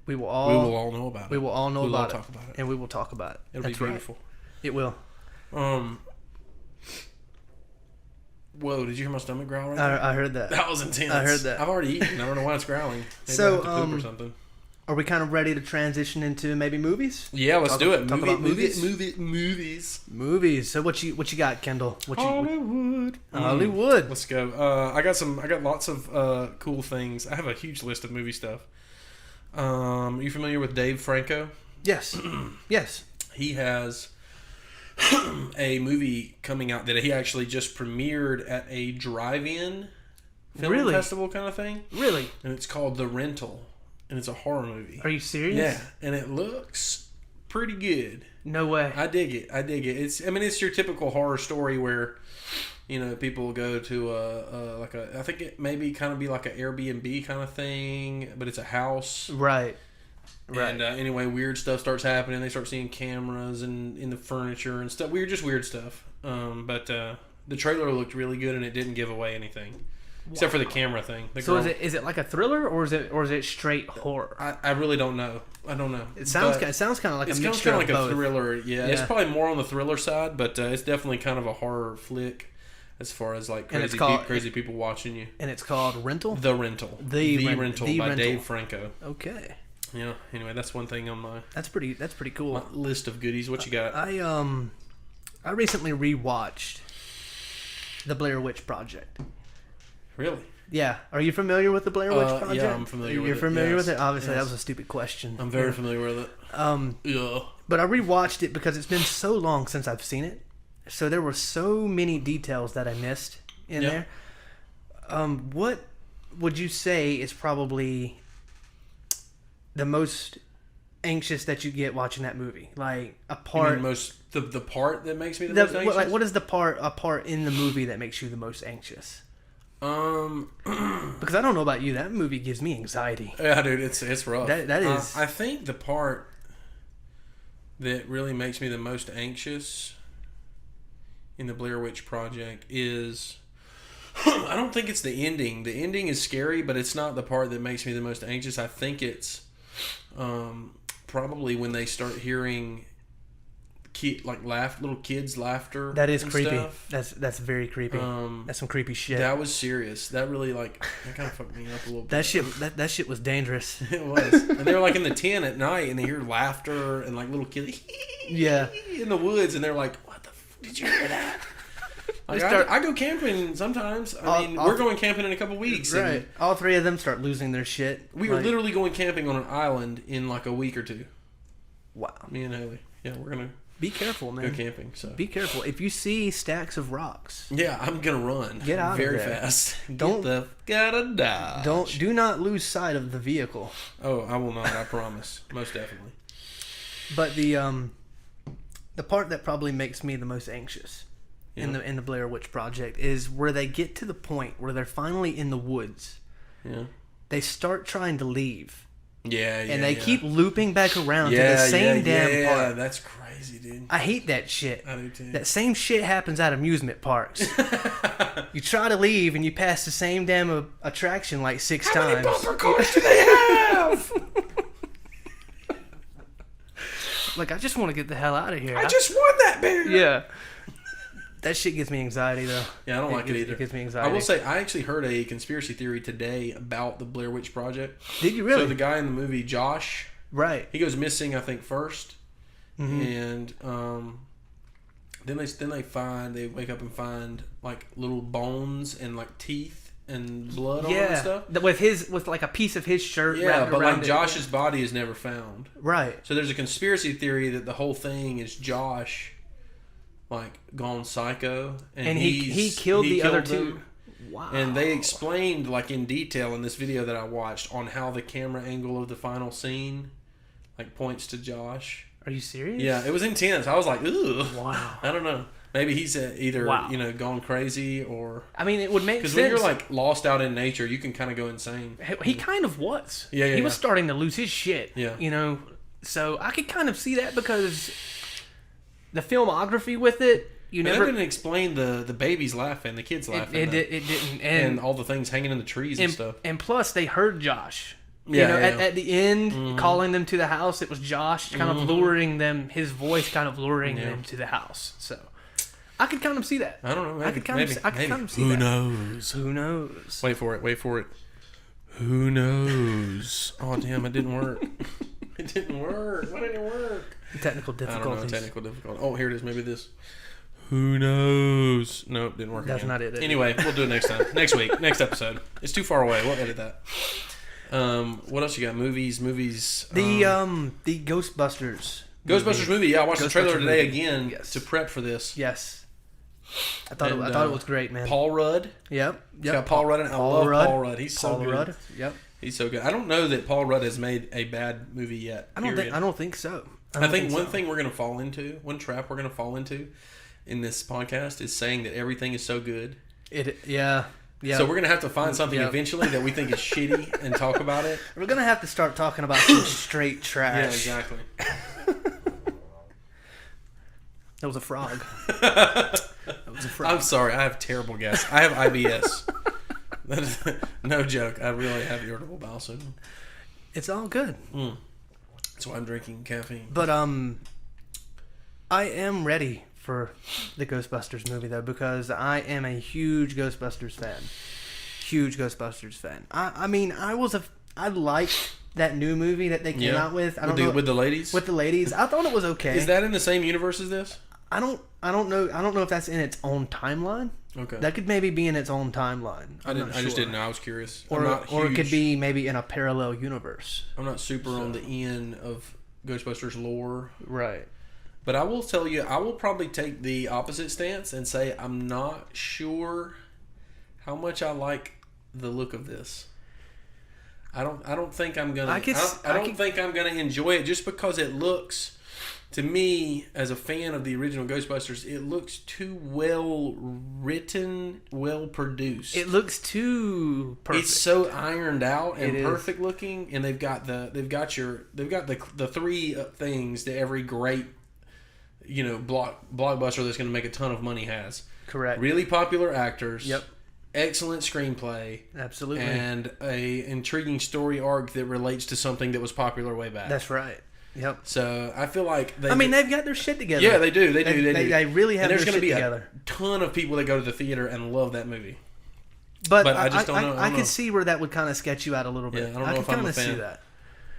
Speaker 2: we will all
Speaker 1: know about it.
Speaker 2: We will all know about it.
Speaker 1: Talk about it.
Speaker 2: And we will talk about it.
Speaker 1: It'll be beautiful.
Speaker 2: Right. It will.
Speaker 1: Whoa, did you hear my stomach growl right there?
Speaker 2: I heard that.
Speaker 1: That was intense.
Speaker 2: I heard that.
Speaker 1: I've already eaten. I don't know why it's growling. Maybe
Speaker 2: so,
Speaker 1: I have to poop or something.
Speaker 2: Are we kind of ready to transition into maybe movies?
Speaker 1: Yeah, let's do it.
Speaker 2: Talk about movies.
Speaker 1: Movies.
Speaker 2: So what you got, Kendall?
Speaker 1: Hollywood.
Speaker 2: Hollywood.
Speaker 1: Let's go. I got lots of cool things. I have a huge list of movie stuff. Are you familiar with Dave Franco?
Speaker 2: Yes. Yes.
Speaker 1: He has a movie coming out that he actually just premiered at a drive-in film festival kind of thing.
Speaker 2: Really?
Speaker 1: And it's called The Rental. And it's a horror movie.
Speaker 2: Are you serious?
Speaker 1: Yeah, and it looks pretty good.
Speaker 2: No way.
Speaker 1: I dig it. It's your typical horror story where, people go to I think it maybe kind of be like an Airbnb kind of thing, but it's a house.
Speaker 2: Right.
Speaker 1: And anyway, weird stuff starts happening. They start seeing cameras and in the furniture and stuff. Weird stuff. But the trailer looked really good and it didn't give away anything. Except for the camera thing.
Speaker 2: So is it like a thriller or is it straight horror?
Speaker 1: I really don't know. I don't know.
Speaker 2: It sounds kind of like a mixture of both.
Speaker 1: A thriller. Yeah, it's probably more on the thriller side, but it's definitely kind of a horror flick as far as like crazy people watching you.
Speaker 2: And it's called Rental?
Speaker 1: The Rental. The Rental by Dave Franco.
Speaker 2: Okay.
Speaker 1: Yeah. Anyway, that's one thing on my
Speaker 2: That's pretty cool.
Speaker 1: My list of goodies. What you got?
Speaker 2: I recently rewatched The Blair Witch Project.
Speaker 1: Really?
Speaker 2: Yeah. Are you familiar with the Blair Witch Project?
Speaker 1: Yeah, I'm familiar with it.
Speaker 2: You're familiar with it? Obviously, that was a stupid question.
Speaker 1: I'm very familiar with it. Yeah.
Speaker 2: But I rewatched it because it's been so long since I've seen it. So there were so many details that I missed in there. What would you say is probably the most anxious that you get watching that movie? Like a part...
Speaker 1: the part that makes me the most anxious?
Speaker 2: What is a part in the movie that makes you the most anxious? Because I don't know about you, that movie gives me anxiety.
Speaker 1: Yeah, dude, it's rough.
Speaker 2: That is.
Speaker 1: I think the part that really makes me the most anxious in the Blair Witch Project is I don't think it's the ending. The ending is scary, but it's not the part that makes me the most anxious. I think it's probably when they start hearing little kids' laughter.
Speaker 2: That is
Speaker 1: and
Speaker 2: creepy.
Speaker 1: Stuff.
Speaker 2: That's very creepy. That's some creepy shit.
Speaker 1: That was serious. That really that kind of fucked me up a little bit.
Speaker 2: That shit was dangerous.
Speaker 1: It was. And they were in the tent at night, and they hear laughter and little kids.
Speaker 2: Yeah.
Speaker 1: In the woods, and they're like, "What the? Did you hear that?" I go camping sometimes. We're going camping in a couple weeks.
Speaker 2: Right. All three of them start losing their shit.
Speaker 1: We were literally going camping on an island in a week or two.
Speaker 2: Wow.
Speaker 1: Me and Haley. Yeah, we're gonna
Speaker 2: be careful, man.
Speaker 1: Go camping. So
Speaker 2: be careful. If you see stacks of rocks,
Speaker 1: yeah, I'm gonna run.
Speaker 2: Get out
Speaker 1: very
Speaker 2: of there.
Speaker 1: fast. Gotta dodge.
Speaker 2: Do not lose sight of the vehicle.
Speaker 1: Oh, I will not. I promise. Most definitely.
Speaker 2: But the part that probably makes me the most anxious in the Blair Witch Project is where they get to the point where they're finally in the woods.
Speaker 1: Yeah.
Speaker 2: They start trying to leave.
Speaker 1: Yeah.
Speaker 2: And they keep looping back around to the same damn part.
Speaker 1: Yeah, that's crazy, dude.
Speaker 2: I hate that shit.
Speaker 1: I do too.
Speaker 2: That same shit happens at amusement parks. You try to leave and you pass the same damn attraction 6 times. How many
Speaker 1: bumper cars do they have?
Speaker 2: I just want to get the hell out of here.
Speaker 1: I just won that bear.
Speaker 2: Yeah. That shit gives me anxiety, though.
Speaker 1: Yeah, I don't like it either.
Speaker 2: It gives me anxiety.
Speaker 1: I will say, I actually heard a conspiracy theory today about the Blair Witch Project.
Speaker 2: Did you really?
Speaker 1: So the guy in the movie, Josh,
Speaker 2: right?
Speaker 1: He goes missing, I think, first, and then they wake up and find little bones and teeth and blood on it and stuff.
Speaker 2: With a piece of his shirt.
Speaker 1: Yeah, but Josh's body is never found.
Speaker 2: Right.
Speaker 1: So there's a conspiracy theory that the whole thing is Josh. Gone psycho, and
Speaker 2: he killed the other two.
Speaker 1: Them. Wow! And they explained in detail in this video that I watched on how the camera angle of the final scene points to Josh.
Speaker 2: Are you serious?
Speaker 1: Yeah, it was intense. I was like, "Ugh."
Speaker 2: Wow.
Speaker 1: I don't know. Maybe he's either gone crazy or.
Speaker 2: It would make sense
Speaker 1: because when you're lost out in nature, you can kind of go insane.
Speaker 2: He kind of was.
Speaker 1: Yeah.
Speaker 2: He was starting to lose his shit.
Speaker 1: Yeah.
Speaker 2: So I could kind of see that because. The filmography with it,
Speaker 1: that didn't explain the babies laughing, the kids laughing.
Speaker 2: It didn't,
Speaker 1: and all the things hanging in the trees and stuff.
Speaker 2: And plus, they heard Josh.
Speaker 1: Yeah,
Speaker 2: at the end, calling them to the house, it was Josh kind of luring them. His voice kind of luring them to the house. So I could kind of see that.
Speaker 1: I don't know. Maybe,
Speaker 2: I could kind of see
Speaker 1: Who
Speaker 2: that.
Speaker 1: knows?
Speaker 2: Who knows?
Speaker 1: Wait for it. Who knows? Oh damn! It didn't work. It didn't work. Why didn't it work?
Speaker 2: Technical difficulties.
Speaker 1: I don't know. Technical difficulty. Oh, here it is. Maybe this. Who knows? No, it didn't work.
Speaker 2: That's not it.
Speaker 1: Anyway, we'll do it next time. Next week. Next episode. It's too far away. We'll edit that. What else you got? Movies.
Speaker 2: The Ghostbusters.
Speaker 1: Ghostbusters movie. Yeah, I watched the trailer today again to prep for this.
Speaker 2: Yes. I thought it was great, man.
Speaker 1: Paul Rudd.
Speaker 2: Yep.
Speaker 1: It's got Paul Rudd in it. I love Paul Rudd. He's so good.
Speaker 2: Rudd. Yep.
Speaker 1: He's so good. I don't know that Paul Rudd has made a bad movie yet.
Speaker 2: I don't think so.
Speaker 1: I think one thing we're going to fall into, one trap we're going to fall into in this podcast is saying that everything is so good.
Speaker 2: Yeah.
Speaker 1: So we're going to have to find something eventually that we think is shitty and talk about it.
Speaker 2: We're going to have to start talking about some straight trash.
Speaker 1: Yeah, exactly.
Speaker 2: That was a frog.
Speaker 1: I'm sorry. I have terrible gas. I have IBS. That is no joke. I really have irritable bowel syndrome.
Speaker 2: It's all good.
Speaker 1: That's why I'm drinking caffeine.
Speaker 2: But I am ready for the Ghostbusters movie though, because I am a huge Ghostbusters fan. I liked that new movie that they came out with.
Speaker 1: With the ladies.
Speaker 2: With the ladies, I thought it was okay.
Speaker 1: Is that in the same universe as this?
Speaker 2: I don't know. I don't know if that's in its own timeline.
Speaker 1: Okay.
Speaker 2: That could maybe be in its own timeline.
Speaker 1: I just didn't know. I was curious.
Speaker 2: Or it could be maybe in a parallel universe.
Speaker 1: I'm not super on the end of Ghostbusters lore.
Speaker 2: Right.
Speaker 1: But I will tell you, I will probably take the opposite stance and say I'm not sure how much I like the look of this. I don't think I'm gonna. I don't think I'm gonna enjoy it just because it looks. To me, as a fan of the original Ghostbusters, it looks too well written, well produced.
Speaker 2: It looks too perfect.
Speaker 1: It's so ironed out and perfect looking, and they've got the three things that every great blockbuster that's going to make a ton of money has.
Speaker 2: Correct.
Speaker 1: Really popular actors.
Speaker 2: Yep.
Speaker 1: Excellent screenplay.
Speaker 2: Absolutely.
Speaker 1: And a intriguing story arc that relates to something that was popular way back.
Speaker 2: That's right. Yep.
Speaker 1: So I feel like
Speaker 2: they've got their shit together.
Speaker 1: Yeah, they do. They
Speaker 2: really have their shit together. And there's going to be
Speaker 1: a ton of people that go to the theater and love that movie.
Speaker 2: But
Speaker 1: I just don't know.
Speaker 2: I could see where that would kind of sketch you out a little bit.
Speaker 1: Yeah, I don't know if I'm a fan.
Speaker 2: I could kind of see that.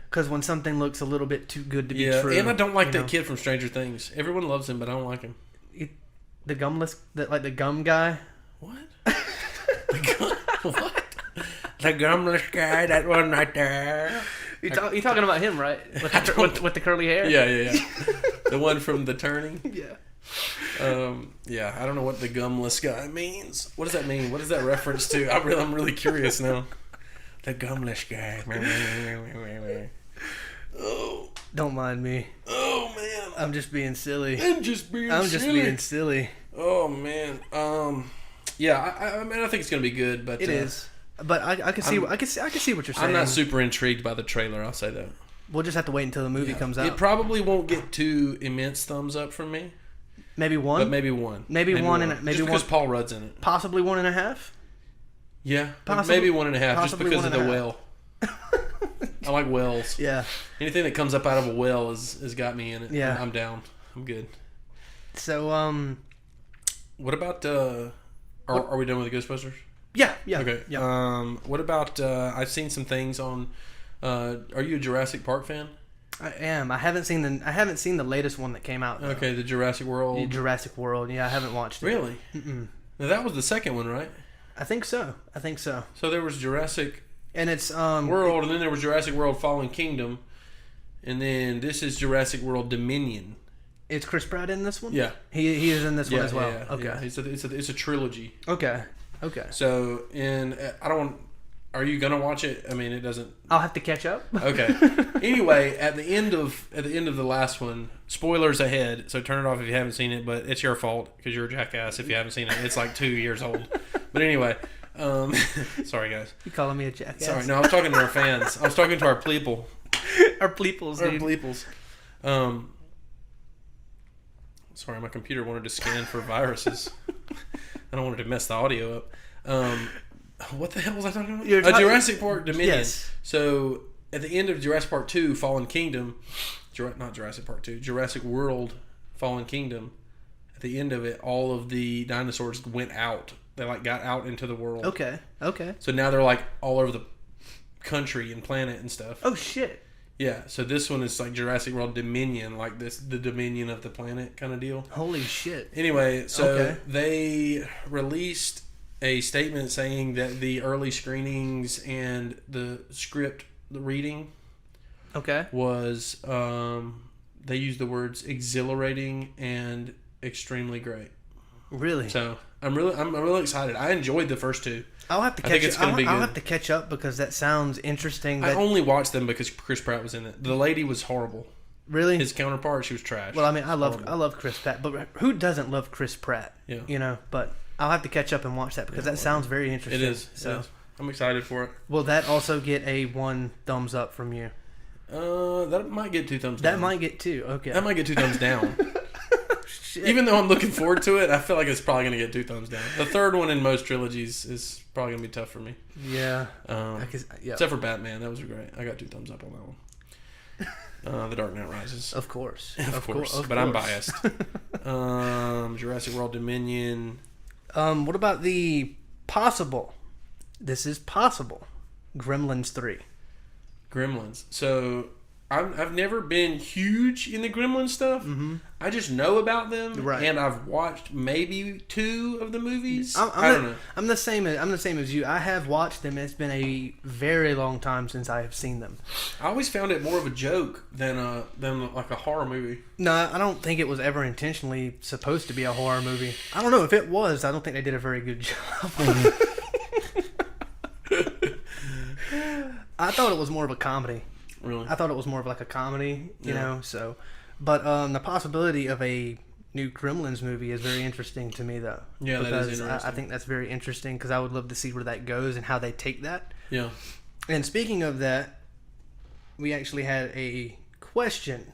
Speaker 2: Because when something looks a little bit too good to be true.
Speaker 1: And I don't like that kid from Stranger Things. Everyone loves him, but I don't like him.
Speaker 2: The the gum guy?
Speaker 1: What? What? The gumless guy, that one right there.
Speaker 2: You're talking about him, right? With the curly hair?
Speaker 1: Yeah. The one from The Turning?
Speaker 2: Yeah.
Speaker 1: I don't know what the gumless guy means. What does that mean? What is that reference to? I'm really curious now. The gumless guy. Oh.
Speaker 2: Don't mind me.
Speaker 1: Oh, man.
Speaker 2: I'm just being silly.
Speaker 1: I'm just being silly. Oh, man. Yeah, I mean, I think it's going to be good, but...
Speaker 2: It is. But I can see what you're saying.
Speaker 1: I'm not super intrigued by the trailer, I'll say that.
Speaker 2: We'll just have to wait until the movie comes out.
Speaker 1: It probably won't get two immense thumbs up from me.
Speaker 2: Maybe one?
Speaker 1: But maybe one.
Speaker 2: Maybe one.
Speaker 1: Just because Paul Rudd's in it.
Speaker 2: Possibly 1.5?
Speaker 1: Yeah, maybe 1.5, just because of the well. I like wells.
Speaker 2: Yeah.
Speaker 1: Anything that comes up out of a well has got me in it.
Speaker 2: Yeah.
Speaker 1: I'm down. I'm good.
Speaker 2: So,
Speaker 1: what about, are we done with the Ghostbusters?
Speaker 2: Yeah.
Speaker 1: Okay.
Speaker 2: Yeah.
Speaker 1: What about, I've seen some things on, are you a Jurassic Park fan?
Speaker 2: I am. I haven't seen the latest one that came out, though.
Speaker 1: Okay, the Jurassic World.
Speaker 2: Jurassic World. Yeah, I haven't watched it.
Speaker 1: Really?
Speaker 2: Mm-mm.
Speaker 1: Now, that was the second one, right?
Speaker 2: I think so.
Speaker 1: So there was Jurassic
Speaker 2: and it's
Speaker 1: World, and then there was Jurassic World Fallen Kingdom, and then this is Jurassic World Dominion.
Speaker 2: Is Chris Pratt in this one?
Speaker 1: Yeah.
Speaker 2: He is in this one as well.
Speaker 1: Yeah,
Speaker 2: okay.
Speaker 1: Yeah. It's a trilogy.
Speaker 2: Okay.
Speaker 1: So, are you gonna watch it? I mean, it doesn't.
Speaker 2: I'll have to catch up.
Speaker 1: Okay. Anyway, at the end of the last one, spoilers ahead. So turn it off if you haven't seen it. But it's your fault because you're a jackass if you haven't seen it. It's like 2 years old. But anyway, sorry guys.
Speaker 2: You calling me a jackass?
Speaker 1: Sorry. No, I was talking to our fans. I was talking to our pleeple.
Speaker 2: Our pleeples, dude.
Speaker 1: Our pleeples. Sorry, my computer wanted to scan for viruses. I don't want it to mess the audio up. What the hell was I talking about? Jurassic Park Dominion.
Speaker 2: Yes.
Speaker 1: So, at the end of Jurassic Park 2, Fallen Kingdom, not Jurassic Park 2, Jurassic World, Fallen Kingdom, at the end of it, all of the dinosaurs went out. They, got out into the world.
Speaker 2: Okay.
Speaker 1: So now they're, all over the country and planet and stuff.
Speaker 2: Oh, shit.
Speaker 1: Yeah, so this one is Jurassic World Dominion, the dominion of the planet kind of deal.
Speaker 2: Holy shit.
Speaker 1: Anyway, so they released a statement saying that the early screenings and the script, the reading, was they used the words exhilarating and extremely great.
Speaker 2: Really?
Speaker 1: So I'm really excited. I enjoyed the first two.
Speaker 2: I'll have to catch. I think it's going to be good. I'll have to catch up because that sounds interesting.
Speaker 1: I only watched them because Chris Pratt was in it. The lady was horrible.
Speaker 2: Really?
Speaker 1: His counterpart, she was trash.
Speaker 2: Well, I mean, I love Chris Pratt, but who doesn't love Chris Pratt?
Speaker 1: Yeah.
Speaker 2: You know, but I'll have to catch up and watch that because that sounds very interesting.
Speaker 1: It is. So I'm excited for it.
Speaker 2: Will that also get a 1 thumbs up from you?
Speaker 1: That might get 2 thumbs down.
Speaker 2: That might get 2. Okay.
Speaker 1: That might get 2 thumbs down. Even though I'm looking forward to it, I feel like it's probably going to get 2 thumbs down. The third one in most trilogies is probably going to be tough for me.
Speaker 2: Yeah.
Speaker 1: Except for Batman. That was great. I got 2 thumbs up on that one. The Dark Knight Rises.
Speaker 2: Of course.
Speaker 1: Of course. But I'm biased. Jurassic World Dominion.
Speaker 2: What about the possible? This is possible. Gremlins 3.
Speaker 1: Gremlins. So I've never been huge in the Gremlins stuff.
Speaker 2: Mm-hmm.
Speaker 1: I just know about them,
Speaker 2: right.
Speaker 1: And I've watched maybe 2 of the movies. I don't know.
Speaker 2: I'm the same as you. I have watched them. It's been a very long time since I have seen them.
Speaker 1: I always found it more of a joke than like a horror movie.
Speaker 2: No, I don't think it was ever intentionally supposed to be a horror movie. I don't know if it was. I don't think they did a very good job. I thought it was more of a comedy.
Speaker 1: Really?
Speaker 2: I thought it was more of like a comedy, you know. So, but the possibility of a new Gremlins movie is very interesting to me, though.
Speaker 1: Yeah,
Speaker 2: because
Speaker 1: that is interesting.
Speaker 2: I think that's very interesting because I would love to see where that goes and how they take that.
Speaker 1: Yeah.
Speaker 2: And speaking of that, we actually had a question.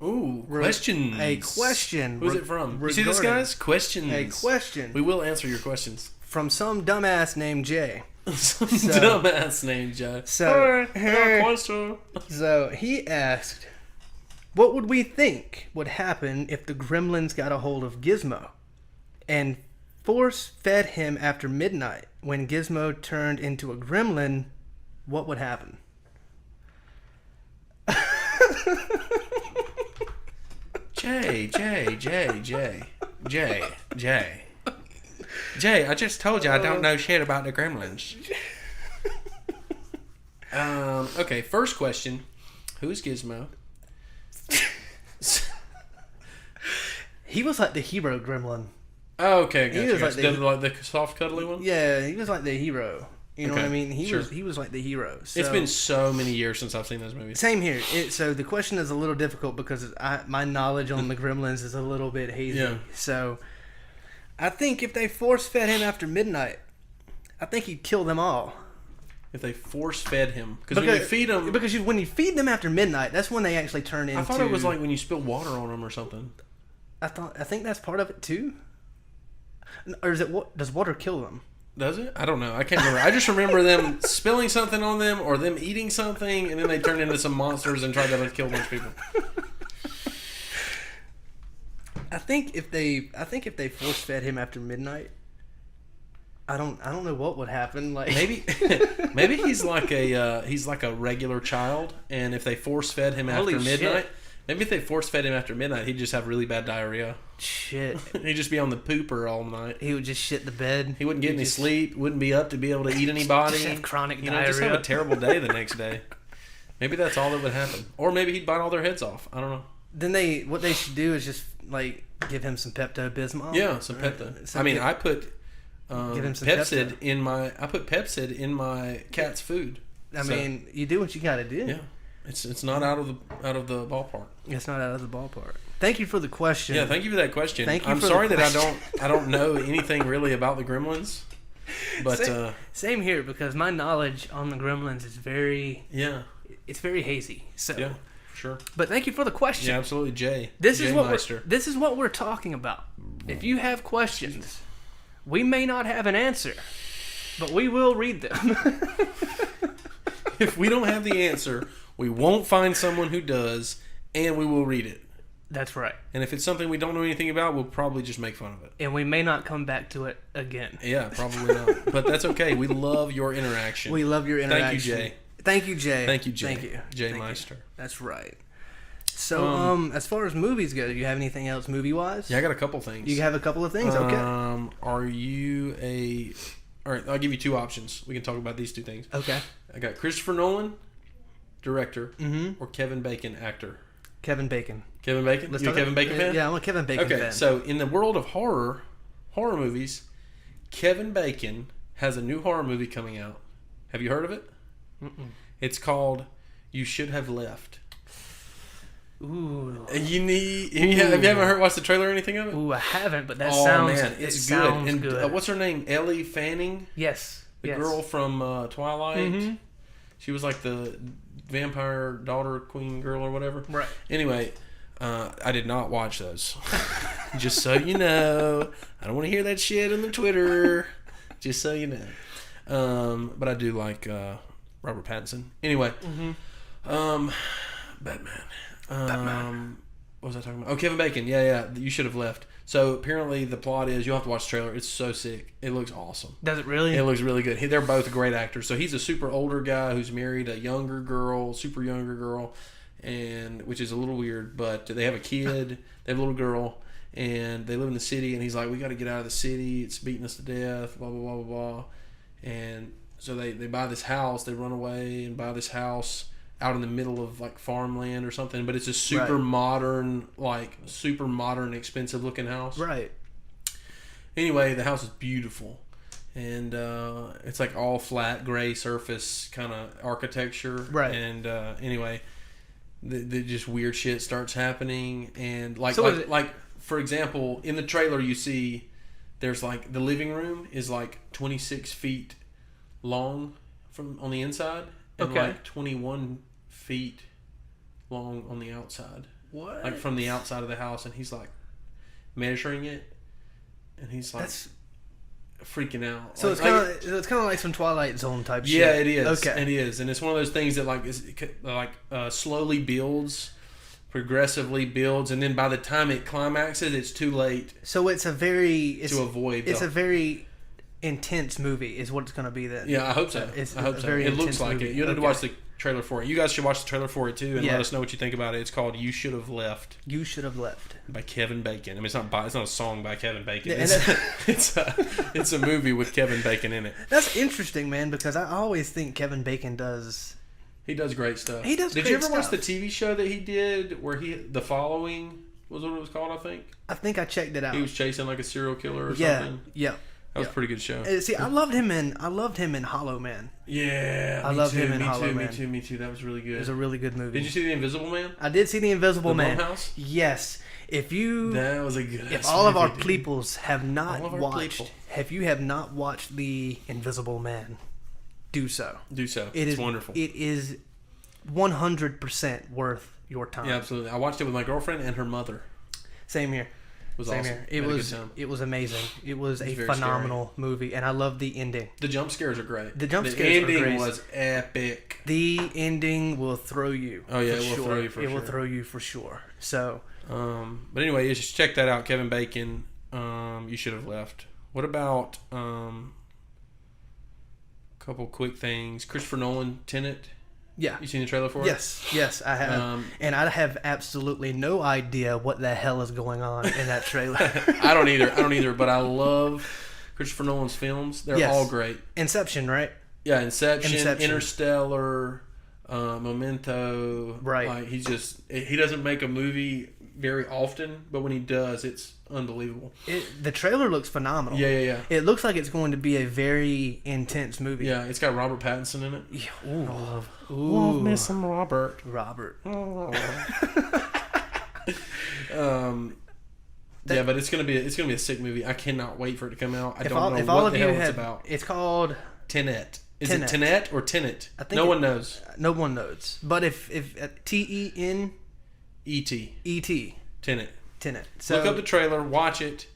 Speaker 1: Ooh, questions.
Speaker 2: A question.
Speaker 1: Who's it from? You see this, guys? Questions.
Speaker 2: A question.
Speaker 1: We will answer your questions.
Speaker 2: From some dumbass named Jay.
Speaker 1: Dumbass named Jay.
Speaker 2: So,
Speaker 1: question.
Speaker 2: So he asked, What would we think would happen if the Gremlins got a hold of Gizmo and force-fed him after midnight? When Gizmo turned into a gremlin, what would happen?
Speaker 1: Jay, I just told you I don't know shit about the Gremlins. Okay, first question. Who's Gizmo?
Speaker 2: He was like the hero gremlin.
Speaker 1: Oh, okay, gotcha.
Speaker 2: He was
Speaker 1: like the soft cuddly one?
Speaker 2: Yeah, he was like the hero. You know what I mean? He was like the hero. So.
Speaker 1: It's been so many years since I've seen those movies.
Speaker 2: Same here. So the question is a little difficult because my knowledge on the Gremlins is a little bit hazy. Yeah. So I think if they force-fed him after midnight, I think he'd kill them all.
Speaker 1: If they force-fed him. Because when you feed them...
Speaker 2: Because when you feed them after midnight, that's when they actually turn into...
Speaker 1: I thought it was like when you spill water on them or something.
Speaker 2: I think that's part of it too. Or is it does water kill them?
Speaker 1: Does it? I don't know. I can't remember. I just remember them spilling something on them or them eating something, and then they turned into some monsters and tried to kill a bunch of people.
Speaker 2: I think if they force fed him after midnight, I don't know what would happen. Like
Speaker 1: maybe he's like a regular child, and if they force fed him after midnight. Maybe if they force-fed him after midnight, he'd just have really bad diarrhea.
Speaker 2: Shit.
Speaker 1: He'd just be on the pooper all night.
Speaker 2: He would just shit the bed.
Speaker 1: He wouldn't get any sleep, wouldn't be up to be able to eat anybody.
Speaker 2: Just have chronic diarrhea.
Speaker 1: Just have a terrible day the next day. Maybe that's all that would happen. Or maybe he'd bite all their heads off. I don't know.
Speaker 2: Then what they should do is just, like, give him some Pepto-Bismol.
Speaker 1: Yeah, some Pepto. I put
Speaker 2: give him some
Speaker 1: Pepsid in my cat's food.
Speaker 2: I mean, you do what you got to do.
Speaker 1: Yeah. It's not out of the ballpark.
Speaker 2: It's not out of the ballpark. Thank you for the question.
Speaker 1: Yeah, thank you for that question. I'm sorry that I don't know anything really about the Gremlins. But
Speaker 2: same here, because my knowledge on the Gremlins is very it's very hazy. So
Speaker 1: yeah, sure.
Speaker 2: But thank you for the question.
Speaker 1: Yeah, absolutely, Jay.
Speaker 2: This is what we're talking about. If you have questions, we may not have an answer, but we will read them.
Speaker 1: If we don't have the answer, we won't find someone who does, and we will read it.
Speaker 2: That's right.
Speaker 1: And if it's something we don't know anything about, we'll probably just make fun of it.
Speaker 2: And we may not come back to it again.
Speaker 1: Yeah, probably not. But that's okay. We love your interaction.
Speaker 2: We love your interaction.
Speaker 1: Thank you, Jay.
Speaker 2: Thank you, Jay.
Speaker 1: Thank you, Jay.
Speaker 2: Thank you.
Speaker 1: Jay Meister.
Speaker 2: That's right. So, as far as movies go, do you have anything else movie-wise?
Speaker 1: Yeah, I got a couple things.
Speaker 2: You have a couple of things? Okay.
Speaker 1: Are you a... All right, I'll give you two options. We can talk about these two things.
Speaker 2: Okay.
Speaker 1: I got Christopher Nolan, director, or Kevin Bacon, actor.
Speaker 2: Kevin Bacon.
Speaker 1: Kevin Bacon? You a Kevin Bacon fan?
Speaker 2: Yeah, I'm a Kevin Bacon fan.
Speaker 1: Okay, so in the world of horror movies, Kevin Bacon has a new horror movie coming out. Have you heard of it?
Speaker 2: Mm-mm.
Speaker 1: It's called You Should Have Left.
Speaker 2: Ooh.
Speaker 1: Have you ever watched the trailer or anything of it?
Speaker 2: Ooh, I haven't, but that sounds good.
Speaker 1: It's good. And good. What's her name? Ellie Fanning?
Speaker 2: Yes.
Speaker 1: The girl from Twilight. Mm-hmm. She was like the vampire daughter queen girl or whatever.
Speaker 2: Right.
Speaker 1: Anyway, I did not watch those. Just so you know. I don't want to hear that shit on the Twitter. Just so you know. But I do like Robert Pattinson. Anyway. Batman. What was I talking about? Oh, Kevin Bacon. Yeah. You Should Have Left. So apparently the plot is you'll have to watch the trailer. It's so sick. It looks awesome.
Speaker 2: Does it really?
Speaker 1: It looks really good. They're both great actors. So he's a super older guy who's married a super younger girl, and which is a little weird. But they have a kid. They have a little girl, and they live in the city. And he's like, we got to get out of the city. It's beating us to death. Blah blah blah blah blah. And so they buy this house. They run away and buy this house out in the middle of like farmland or something, but it's a super modern, expensive looking house.
Speaker 2: Right.
Speaker 1: Anyway, the house is beautiful, and it's like all flat gray surface kind of architecture.
Speaker 2: Right.
Speaker 1: And anyway, the just weird shit starts happening, and like for example, in the trailer you see there's like the living room is like 26 feet long from on the inside, and like 21 feet long on the outside.
Speaker 2: What?
Speaker 1: Like from the outside of the house, and he's like measuring it, and he's like freaking out.
Speaker 2: So it's kind of like some Twilight Zone type shit.
Speaker 1: Yeah, it is.
Speaker 2: Okay,
Speaker 1: it is, and it's one of those things that like slowly builds progressively builds, and then by the time it climaxes, it's too late.
Speaker 2: So it's a very
Speaker 1: a
Speaker 2: very intense movie, is what it's going to be then.
Speaker 1: Yeah, I hope so. I hope so. It looks like it. You need to watch the trailer for it. You guys should watch the trailer for it too, and let us know what you think about it. It's called "You Should Have Left."
Speaker 2: You Should Have Left
Speaker 1: by Kevin Bacon. I mean, it's not a song by Kevin Bacon. It's a movie with Kevin Bacon in it.
Speaker 2: That's interesting, man, because I always think Kevin Bacon does.
Speaker 1: He does great stuff.
Speaker 2: Did
Speaker 1: you ever watch the TV show that he did where The Following was what it was called? I think
Speaker 2: I checked it out.
Speaker 1: He was chasing like a serial killer or something.
Speaker 2: Yeah.
Speaker 1: That was a pretty good show.
Speaker 2: See, I loved him in Hollow Man.
Speaker 1: Yeah,
Speaker 2: I loved him in Hollow Man.
Speaker 1: Me too. That was really good.
Speaker 2: It was a really good movie.
Speaker 1: Did you see The Invisible Man?
Speaker 2: I did see The Invisible Man.
Speaker 1: Blumhouse?
Speaker 2: Yes.
Speaker 1: That was a good.
Speaker 2: If all of our peoples have not watched, if you have not watched The Invisible Man, do so.
Speaker 1: It's wonderful.
Speaker 2: It is 100% worth your time.
Speaker 1: Yeah, absolutely. I watched it with my girlfriend and her mother.
Speaker 2: Same here.
Speaker 1: Same
Speaker 2: awesome. Here. It was amazing. It was a phenomenal movie, and I love the ending.
Speaker 1: The jump scares are great.
Speaker 2: The ending
Speaker 1: was epic.
Speaker 2: The ending will throw you.
Speaker 1: Oh yeah, it will throw you for sure.
Speaker 2: It will throw you for sure. So,
Speaker 1: but anyway, you should check that out. Kevin Bacon. You Should Have Left. What about a couple quick things? Christopher Nolan, Tenet.
Speaker 2: Yeah.
Speaker 1: You seen the trailer for it?
Speaker 2: Yes, I have. And I have absolutely no idea what the hell is going on in that trailer.
Speaker 1: I don't either, but I love Christopher Nolan's films. They're all great.
Speaker 2: Inception, right?
Speaker 1: Yeah, Inception. Interstellar, Memento.
Speaker 2: Right.
Speaker 1: Like, he doesn't make a movie very often, but when he does, it's unbelievable.
Speaker 2: The trailer looks phenomenal.
Speaker 1: Yeah.
Speaker 2: It looks like it's going to be a very intense movie.
Speaker 1: Yeah, it's got Robert Pattinson in it.
Speaker 2: Yeah. Ooh.
Speaker 1: Love me some Robert.
Speaker 2: Oh.
Speaker 1: Yeah, but it's gonna be a sick movie. I cannot wait for it to come out. I don't know
Speaker 2: what
Speaker 1: the hell it's about.
Speaker 2: It's called
Speaker 1: Tenet. Is it Tenet or Tenet?
Speaker 2: I think
Speaker 1: no one knows.
Speaker 2: No one knows. But if TENET. Tenet. So,
Speaker 1: look up the trailer, watch it.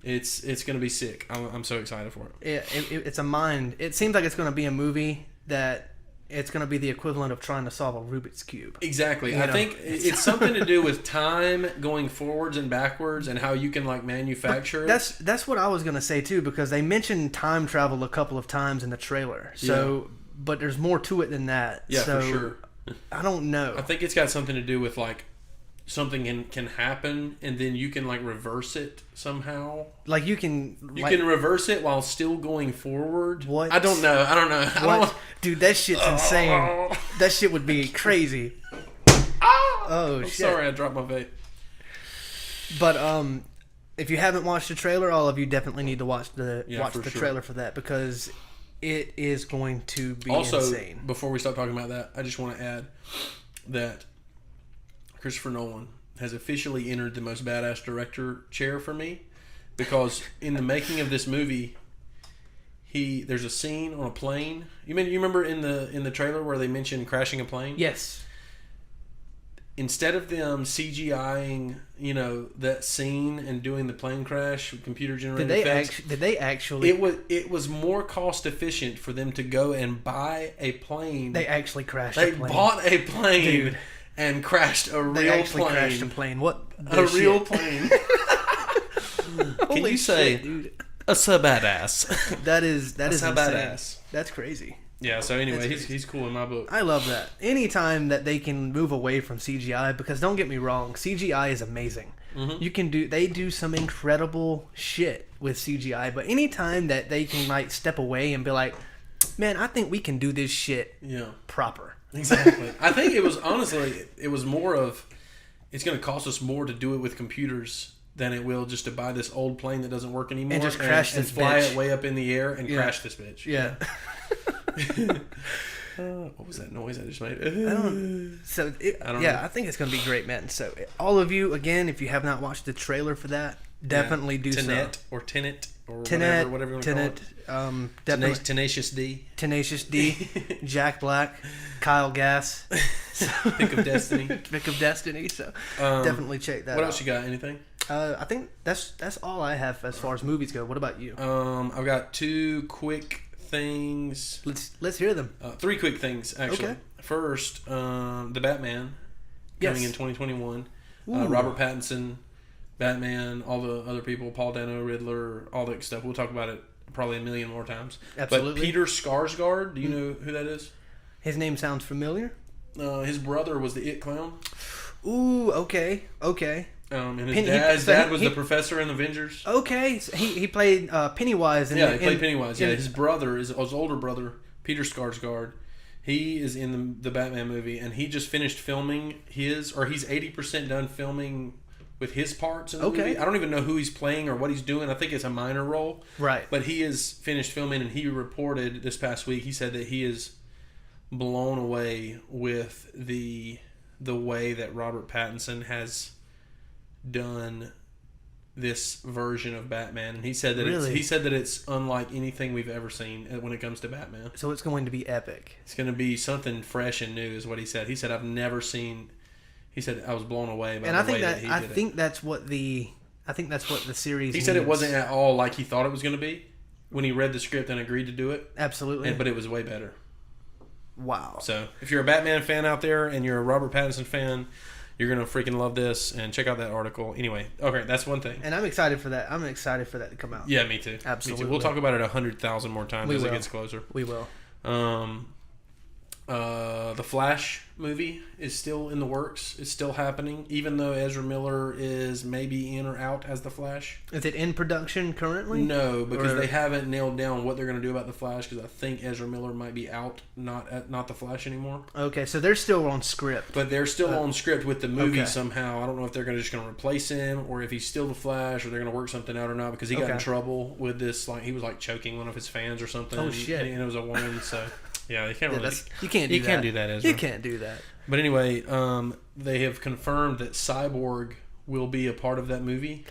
Speaker 1: It's gonna be sick. I'm so excited for it.
Speaker 2: Yeah, it's a mind. It seems like it's gonna be a movie that it's gonna be the equivalent of trying to solve a Rubik's Cube.
Speaker 1: Exactly. I think it's something to do with time going forwards and backwards and how you can like manufacture it.
Speaker 2: That's what I was gonna say too, because they mentioned time travel a couple of times in the trailer. So, but there's more to it than that.
Speaker 1: Yeah,
Speaker 2: so,
Speaker 1: for sure.
Speaker 2: I don't know.
Speaker 1: I think it's got something to do with like something can happen and then you can like reverse it somehow.
Speaker 2: Like you can
Speaker 1: reverse it while still going forward.
Speaker 2: What?
Speaker 1: I don't know.
Speaker 2: Dude, that shit's insane. That shit would be crazy. Oh shit.
Speaker 1: Sorry, I dropped my vape.
Speaker 2: But if you haven't watched the trailer, all of you definitely need to watch the trailer for that, because it is going to be insane.
Speaker 1: Before we start talking about that, I just want to add that Christopher Nolan has officially entered the most badass director chair for me, because in the making of this movie, there's a scene on a plane. You remember in the trailer where they mentioned crashing a plane?
Speaker 2: Yes.
Speaker 1: Instead of them CGIing, that scene and doing the plane crash with computer generated effects,
Speaker 2: did they actually?
Speaker 1: It was more cost efficient for them to go and buy a plane.
Speaker 2: They actually crashed a plane.
Speaker 1: They bought a plane.
Speaker 2: Dude.
Speaker 1: And crashed a real plane.
Speaker 2: They actually crashed a plane. What?
Speaker 1: A real plane. Can you say,
Speaker 2: dude?
Speaker 1: That's a badass.
Speaker 2: That is insane.
Speaker 1: Badass.
Speaker 2: That's crazy.
Speaker 1: Yeah, so anyway, he's cool in my book.
Speaker 2: I love that. Anytime that they can move away from CGI, because don't get me wrong, CGI is amazing. Mm-hmm. They do some incredible shit with CGI, but anytime that they can like step away and be like, man, I think we can do this shit proper.
Speaker 1: Exactly. I think it was more of, it's going to cost us more to do it with computers than it will just to buy this old plane that doesn't work anymore
Speaker 2: and just crash this
Speaker 1: and fly
Speaker 2: bitch.
Speaker 1: It way up in the air and crash this bitch.
Speaker 2: Yeah.
Speaker 1: What was that noise I just made?
Speaker 2: I think it's going to be great, man. So all of you, again, if you have not watched the trailer for that, definitely do so.
Speaker 1: Tenet or whatever you want to call it. Tenacious D,
Speaker 2: Jack Black, Kyle Gass,
Speaker 1: Pick of Destiny.
Speaker 2: So definitely check that out.
Speaker 1: What else you got? Anything?
Speaker 2: I think that's all I have as far as movies go. What about you?
Speaker 1: I've got 2 quick things.
Speaker 2: Let's hear them.
Speaker 1: 3 quick things actually.
Speaker 2: Okay.
Speaker 1: First, the Batman coming in 2021. Robert Pattinson, Batman, all the other people, Paul Dano, Riddler, all that stuff. We'll talk about it probably a million more times.
Speaker 2: Absolutely.
Speaker 1: But Peter Skarsgård, do you know who that is?
Speaker 2: His name sounds familiar.
Speaker 1: His brother was the It Clown.
Speaker 2: Ooh, okay.
Speaker 1: And his dad was the professor in Avengers.
Speaker 2: Okay, so he played Pennywise.
Speaker 1: He played Pennywise. His brother, his older brother, Peter Skarsgård. He is in the Batman movie, and he just finished filming he's 80% done filming with his parts in the movie. I don't even know who he's playing or what he's doing. I think it's a minor role.
Speaker 2: Right.
Speaker 1: But he is finished filming, and he reported this past week, he said that he is blown away with the way that Robert Pattinson has done this version of Batman. And he said that it's unlike anything we've ever seen when it comes to Batman.
Speaker 2: So it's going to be epic.
Speaker 1: It's going to be something fresh and new, is what he said. He said, I've never seen. He said, I was blown away by the way that he did it.
Speaker 2: I think that's what the series.
Speaker 1: He said it wasn't at all like he thought it was going to be when he read the script and agreed to do it.
Speaker 2: Absolutely.
Speaker 1: But it was way better.
Speaker 2: Wow.
Speaker 1: So if you're a Batman fan out there and you're a Robert Pattinson fan, you're going to freaking love this, and check out that article. Anyway, okay, that's one thing.
Speaker 2: And I'm excited for that. I'm excited for that to come out.
Speaker 1: Yeah, me too.
Speaker 2: Absolutely.
Speaker 1: Me too. We'll talk about it 100,000 more times as it gets closer.
Speaker 2: We will.
Speaker 1: The Flash movie is still in the works. It's still happening, even though Ezra Miller is maybe in or out as the Flash.
Speaker 2: Is it in production currently?
Speaker 1: No, because they haven't nailed down what they're going to do about the Flash, because I think Ezra Miller might be out, not the Flash anymore.
Speaker 2: Okay, so they're still on script.
Speaker 1: But they're still on script with the movie somehow. I don't know if they're just going to replace him, or if he's still the Flash, or they're going to work something out or not, because he got in trouble with this. Like, he was like choking one of his fans or something.
Speaker 2: Oh, shit.
Speaker 1: And it was a woman, so... Yeah, you can't really.
Speaker 2: You can't do that.
Speaker 1: You can't do that, Ezra.
Speaker 2: You can't do that.
Speaker 1: But anyway, they have confirmed that Cyborg will be a part of that movie.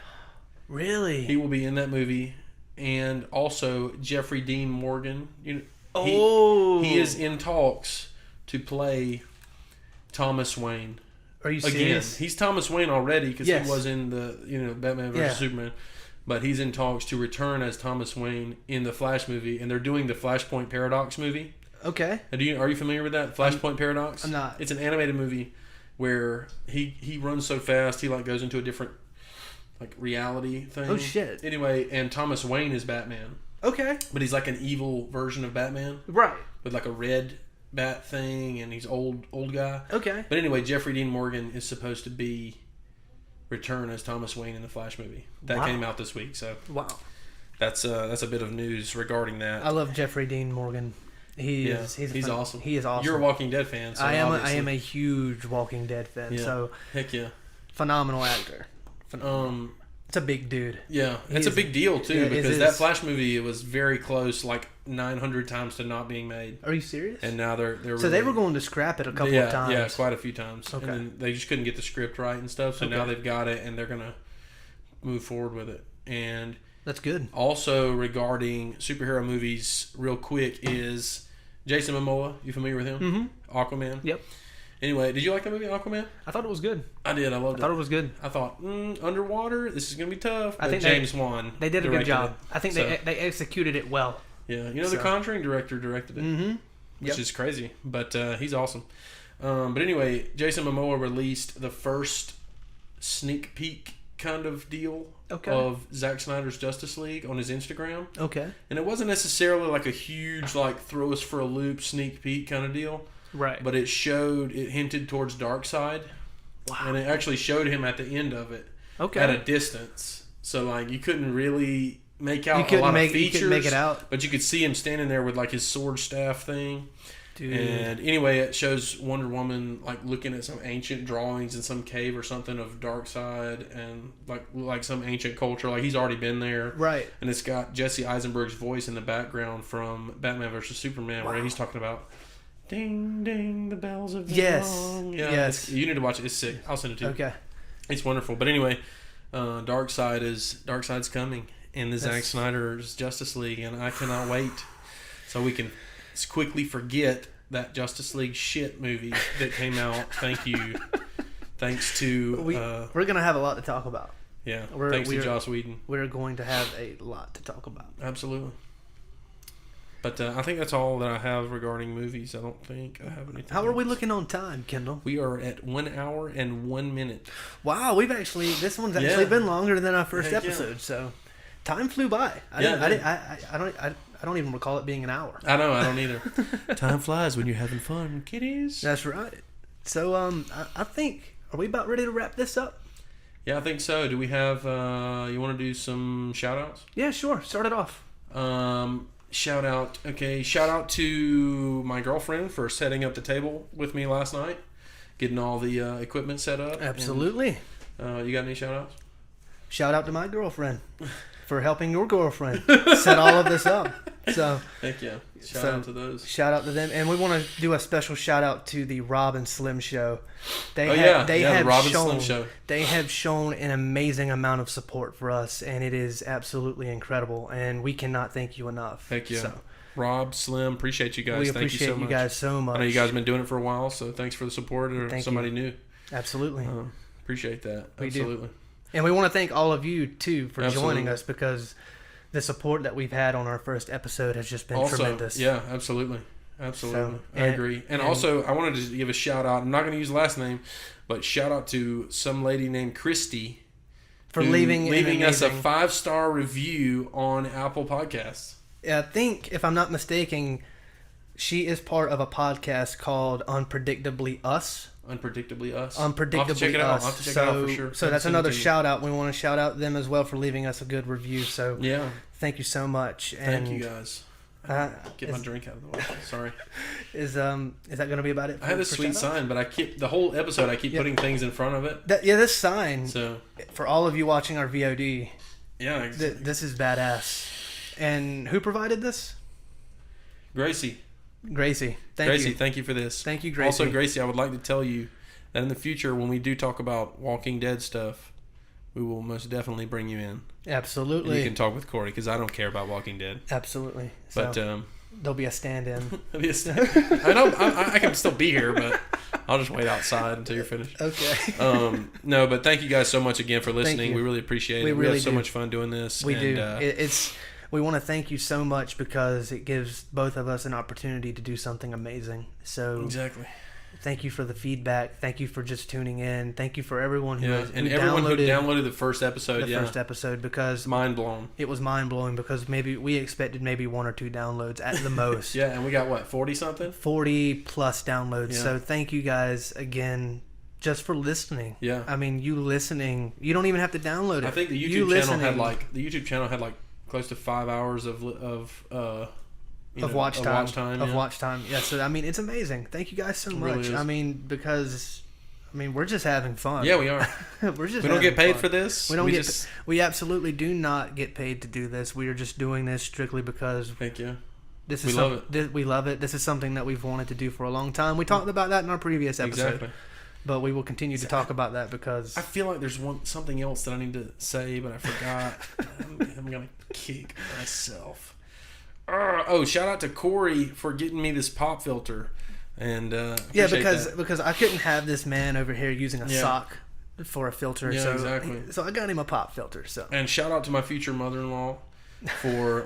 Speaker 2: Really?
Speaker 1: He will be in that movie, and also Jeffrey Dean Morgan. He is in talks to play Thomas Wayne.
Speaker 2: Are you serious?
Speaker 1: Again, he's Thomas Wayne already because he was in the Batman vs Superman. But he's in talks to return as Thomas Wayne in the Flash movie, and they're doing the Flashpoint Paradox movie.
Speaker 2: Okay.
Speaker 1: Are you familiar with that? Flashpoint Paradox?
Speaker 2: I'm not.
Speaker 1: It's an animated movie where he runs so fast he goes into a different reality thing.
Speaker 2: Oh shit.
Speaker 1: Anyway, and Thomas Wayne is Batman.
Speaker 2: Okay.
Speaker 1: But he's like an evil version of Batman.
Speaker 2: Right.
Speaker 1: With like a red bat thing, and he's old guy.
Speaker 2: Okay.
Speaker 1: But anyway, Jeffrey Dean Morgan is supposed to return as Thomas Wayne in the Flash movie. That came out this week, so that's a bit of news regarding that.
Speaker 2: I love Jeffrey Dean Morgan. He's
Speaker 1: awesome.
Speaker 2: He is awesome.
Speaker 1: You're a Walking Dead fan, so
Speaker 2: I am a huge Walking Dead fan.
Speaker 1: Yeah.
Speaker 2: So
Speaker 1: heck yeah,
Speaker 2: phenomenal actor. It's a big dude.
Speaker 1: Yeah, it's a big deal too, because that Flash movie was very close, like 900 times to not being made.
Speaker 2: Are you serious?
Speaker 1: And now they're
Speaker 2: so
Speaker 1: really,
Speaker 2: they were going to scrap it a couple of times.
Speaker 1: Yeah, quite a few times.
Speaker 2: Okay.
Speaker 1: And then they just couldn't get the script right and stuff. So now they've got it, and they're gonna move forward with it. And
Speaker 2: that's good.
Speaker 1: Also regarding superhero movies, real quick, is Jason Momoa. You familiar with him?
Speaker 2: Mm-hmm.
Speaker 1: Aquaman.
Speaker 2: Yep.
Speaker 1: Anyway, did you like that movie, Aquaman?
Speaker 2: I thought it was good.
Speaker 1: I did. I loved it.
Speaker 2: I thought it was good.
Speaker 1: I thought, underwater, this is going to be tough.
Speaker 2: I think
Speaker 1: James Wan.
Speaker 2: They did a good job. I think they executed it well.
Speaker 1: Yeah. The Conjuring director directed it.
Speaker 2: Mm-hmm.
Speaker 1: Which is crazy. But he's awesome. But anyway, Jason Momoa released the first sneak peek kind of deal of Zack Snyder's Justice League on his Instagram.
Speaker 2: Okay.
Speaker 1: And it wasn't necessarily like a huge, throw us for a loop sneak peek kind of deal.
Speaker 2: Right.
Speaker 1: But it hinted towards Darkseid.
Speaker 2: Wow.
Speaker 1: And it actually showed him at the end of it.
Speaker 2: Okay.
Speaker 1: At a distance. So, you couldn't really make out a lot of features.
Speaker 2: You couldn't make it out.
Speaker 1: But you could see him standing there with, his sword staff thing.
Speaker 2: Dude.
Speaker 1: And anyway, it shows Wonder Woman, looking at some ancient drawings in some cave or something of Darkseid and, like some ancient culture. He's already been there.
Speaker 2: Right.
Speaker 1: And it's got Jesse Eisenberg's voice in the background from Batman vs. Superman, where he's talking about... Ding, ding, the bells of the dawn. Yeah,
Speaker 2: yes.
Speaker 1: You need to watch it. It's sick. I'll send it to you.
Speaker 2: Okay.
Speaker 1: It's wonderful. But anyway, Darkseid's coming in the Zack Snyder's Justice League, and I cannot wait so we can quickly forget that Justice League shit movie that came out. Thank you. Thanks to...
Speaker 2: we're going to have a lot to talk about.
Speaker 1: Yeah. Thanks to Joss Whedon.
Speaker 2: We're going to have a lot to talk about.
Speaker 1: Absolutely. But I think that's all that I have regarding movies. I don't think I have anything.
Speaker 2: How are we looking on time, Kendall?
Speaker 1: We are at 1 hour and 1 minute.
Speaker 2: Wow, this one's actually been longer than our first episode. So time flew by. I don't even recall it being an hour.
Speaker 1: I know, I don't either. Time flies when you're having fun, kiddies.
Speaker 2: That's right. So I think, are we about ready to wrap this up?
Speaker 1: Yeah, I think so. Do we have, you want to do some shout outs?
Speaker 2: Yeah, sure. Start it off.
Speaker 1: Shout out to my girlfriend for setting up the table with me last night, getting all the equipment set up.
Speaker 2: Absolutely.
Speaker 1: You got any shout outs?
Speaker 2: Shout out to my girlfriend for helping your girlfriend set all of this up. So
Speaker 1: heck yeah. Shout out to those.
Speaker 2: Shout out to them. And we want to do a special shout out to the Rob and Slim show.
Speaker 1: The Rob and Slim show.
Speaker 2: They have shown an amazing amount of support for us, and it is absolutely incredible, and we cannot thank you enough.
Speaker 1: Heck yeah.
Speaker 2: So,
Speaker 1: Rob, Slim, appreciate you guys.
Speaker 2: We appreciate you guys so much.
Speaker 1: I know you guys have been doing it for a while, so thanks for the support, or somebody new.
Speaker 2: Absolutely.
Speaker 1: Appreciate that.
Speaker 2: We
Speaker 1: Absolutely.
Speaker 2: do. And we want to thank all of you, too, for joining us, because the support that we've had on our first episode has just been tremendous.
Speaker 1: Yeah, absolutely. Absolutely. I agree. And also, I wanted to give a shout out. I'm not going to use the last name, but shout out to some lady named Christy
Speaker 2: for leaving
Speaker 1: us a 5-star review on Apple Podcasts.
Speaker 2: I think, if I'm not mistaken, she is part of a podcast called Unpredictably Us.
Speaker 1: Unpredictably Us.
Speaker 2: Unpredictably
Speaker 1: I'll have to check it out.
Speaker 2: Us.
Speaker 1: I'll have to check it out for sure.
Speaker 2: So that's another shout out. We want to shout out them as well for leaving us a good review. So
Speaker 1: yeah,
Speaker 2: thank you so much.
Speaker 1: Thank you guys. Get my drink out of the way. Sorry.
Speaker 2: Is that going to be about it?
Speaker 1: I had this sweet sign, but the whole episode I keep putting things in front of it.
Speaker 2: This sign.
Speaker 1: So
Speaker 2: for all of you watching our VOD.
Speaker 1: Yeah, exactly.
Speaker 2: This is badass. And who provided this?
Speaker 1: Gracie,
Speaker 2: thank
Speaker 1: you for this.
Speaker 2: Thank you, Gracie.
Speaker 1: Also, Gracie, I would like to tell you that in the future, when we do talk about Walking Dead stuff, we will most definitely bring you in.
Speaker 2: Absolutely.
Speaker 1: And you can talk with Corey, because I don't care about Walking Dead.
Speaker 2: Absolutely.
Speaker 1: But
Speaker 2: there'll be a stand-in.
Speaker 1: I know I can still be here, but I'll just wait outside until you're finished.
Speaker 2: Okay.
Speaker 1: No, but thank you guys so much again for listening. We really appreciate it. We have so much fun doing this.
Speaker 2: We do. We want to thank you so much, because it gives both of us an opportunity to do something amazing. So
Speaker 1: exactly.
Speaker 2: Thank you for the feedback. Thank you for just tuning in. Thank you for everyone who
Speaker 1: downloaded the first episode.
Speaker 2: First episode, because
Speaker 1: mind blown.
Speaker 2: It was mind blowing, because we expected maybe 1 or 2 downloads at the most.
Speaker 1: Yeah, and we got 40 something?
Speaker 2: 40 plus downloads. Yeah. So thank you guys again. Just for listening.
Speaker 1: Yeah.
Speaker 2: I mean, you listening, you don't even have to download it.
Speaker 1: I think the YouTube channel had close to 5 hours of watch
Speaker 2: time. Yeah, so I mean, it's amazing. Thank you guys so much.
Speaker 1: Really,
Speaker 2: I mean, because we're just having fun.
Speaker 1: Yeah, we are.
Speaker 2: We
Speaker 1: don't get paid for this.
Speaker 2: We absolutely do not get paid to do this. We are just doing this strictly because
Speaker 1: thank you.
Speaker 2: We love it. This is something that we've wanted to do for a long time. We talked about that in our previous episode.
Speaker 1: Exactly.
Speaker 2: But we will continue to talk about that, because
Speaker 1: I feel like there's something else that I need to say, but I forgot. I'm gonna kick myself. Shout out to Corey for getting me this pop filter, and
Speaker 2: because I couldn't have this man over here using a sock for a filter.
Speaker 1: Yeah, exactly.
Speaker 2: So I got him a pop filter. So,
Speaker 1: and shout out to my future mother-in-law for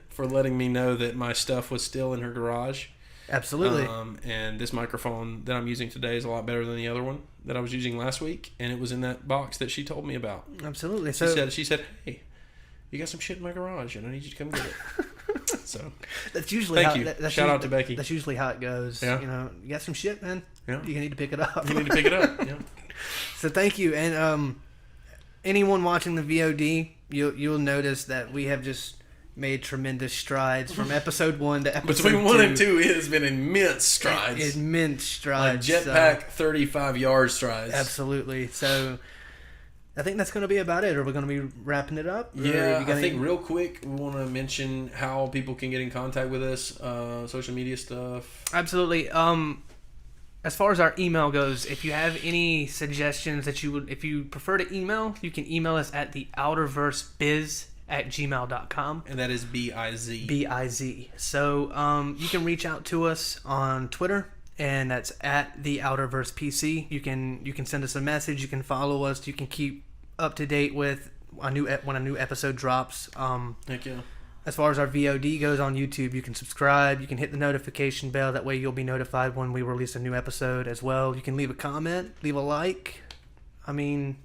Speaker 1: for letting me know that my stuff was still in her garage.
Speaker 2: Absolutely.
Speaker 1: And this microphone that I'm using today is a lot better than the other one that I was using last week, and it was in that box that she told me about.
Speaker 2: Absolutely.
Speaker 1: She said, "Hey, you got some shit in my garage, and I need you to come get it." So
Speaker 2: that's usually
Speaker 1: shout out to Becky.
Speaker 2: That's usually how it goes.
Speaker 1: Yeah.
Speaker 2: You got some shit, man.
Speaker 1: Yeah.
Speaker 2: You need to pick it up.
Speaker 1: Yeah.
Speaker 2: So thank you, and anyone watching the VOD, you'll notice that we have just made tremendous strides from episode 1 to episode 2.
Speaker 1: Between 1 and 2, it has been immense strides.
Speaker 2: Immense strides.
Speaker 1: Like jetpack 35-yard strides.
Speaker 2: Absolutely. So I think that's going to be about it. Are we going to be wrapping it up?
Speaker 1: Yeah, I think real quick, we want to mention how people can get in contact with us, social media stuff.
Speaker 2: Absolutely. As far as our email goes, if you have any suggestions that if you prefer to email, you can email us at the outerversebiz@gmail.com.
Speaker 1: And that is B-I-Z.
Speaker 2: B-I-Z. So you can reach out to us on Twitter, and that's at the Outerverse PC. You can send us a message. You can follow us. You can keep up to date with when a new episode drops.
Speaker 1: Heck yeah.
Speaker 2: as far as our VOD goes on YouTube, you can subscribe. You can hit the notification bell. That way you'll be notified when we release a new episode as well. You can leave a comment, leave a like. I mean,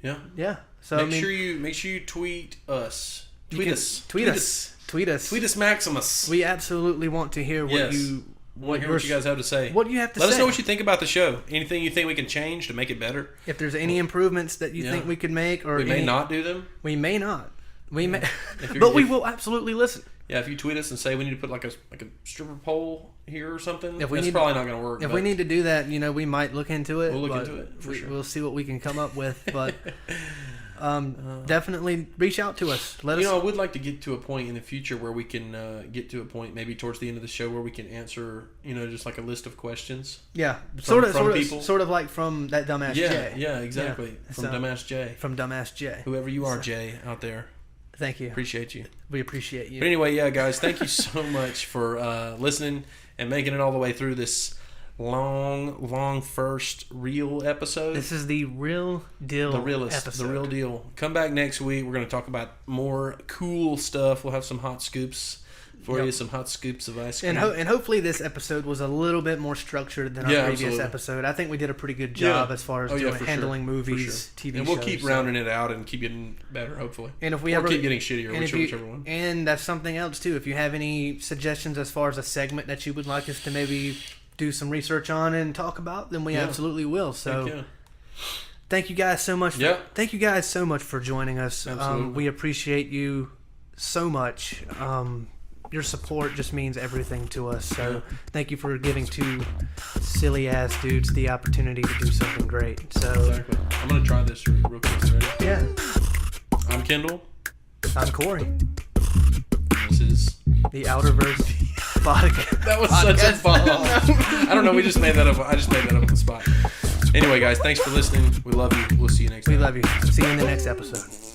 Speaker 2: yeah. So
Speaker 1: make sure you tweet us. Tweet us, Maximus.
Speaker 2: We absolutely want to hear what you guys have to say. What you have to say.
Speaker 1: Let us know what you think about the show. Anything you think we can change to make it better.
Speaker 2: If there's any improvements that you think we could make, or
Speaker 1: we may not do them.
Speaker 2: We may not. We may, but we will absolutely listen.
Speaker 1: Yeah, if you tweet us and say we need to put like a stripper pole here or something, that's probably not going to work.
Speaker 2: If we need to do that, we might look into it.
Speaker 1: We'll look into it for sure.
Speaker 2: We'll see what we can come up with, but definitely reach out to us. Let us.
Speaker 1: I would like to get to a point in the future where we can get to a point, maybe towards the end of the show, where we can answer, just like a list of questions.
Speaker 2: Yeah,
Speaker 1: from people.
Speaker 2: Sort of like from that dumbass Jay.
Speaker 1: Yeah, exactly. Yeah. From Dumbass Jay.
Speaker 2: From Dumbass Jay.
Speaker 1: Whoever you are, Jay, out there.
Speaker 2: Thank you.
Speaker 1: Appreciate you.
Speaker 2: We appreciate you.
Speaker 1: But anyway, guys, thank you so much for listening and making it all the way through this long first real episode.
Speaker 2: This is the real deal.
Speaker 1: The realest.
Speaker 2: Episode.
Speaker 1: The real deal. Come back next week. We're going to talk about more cool stuff. We'll have some hot scoops for you, some hot scoops of ice cream.
Speaker 2: And hopefully this episode was a little bit more structured than our previous episode. I think we did a pretty good job as far as handling movies, TV shows.
Speaker 1: And we'll keep rounding it out and keep getting better, hopefully.
Speaker 2: And if we
Speaker 1: keep getting shittier, whichever one.
Speaker 2: And that's something else, too. If you have any suggestions as far as a segment that you would like us to maybe do some research on and talk about, then we absolutely will. So thank you guys so much. Thank you guys so much for joining us. We appreciate you so much. Your support just means everything to us. So thank you for giving two silly ass dudes the opportunity to do something great. So
Speaker 1: exactly. I'm gonna try this real quick. Ready?
Speaker 2: Yeah.
Speaker 1: I'm Kendall.
Speaker 2: I'm Corey.
Speaker 1: This is
Speaker 2: the Outerverse Podcast.
Speaker 1: That was such a bomb. I don't know. We just made that up. I just made that up on the spot. Anyway, guys, thanks for listening. We love you. We'll see you next time.
Speaker 2: We love you. See you in the next episode.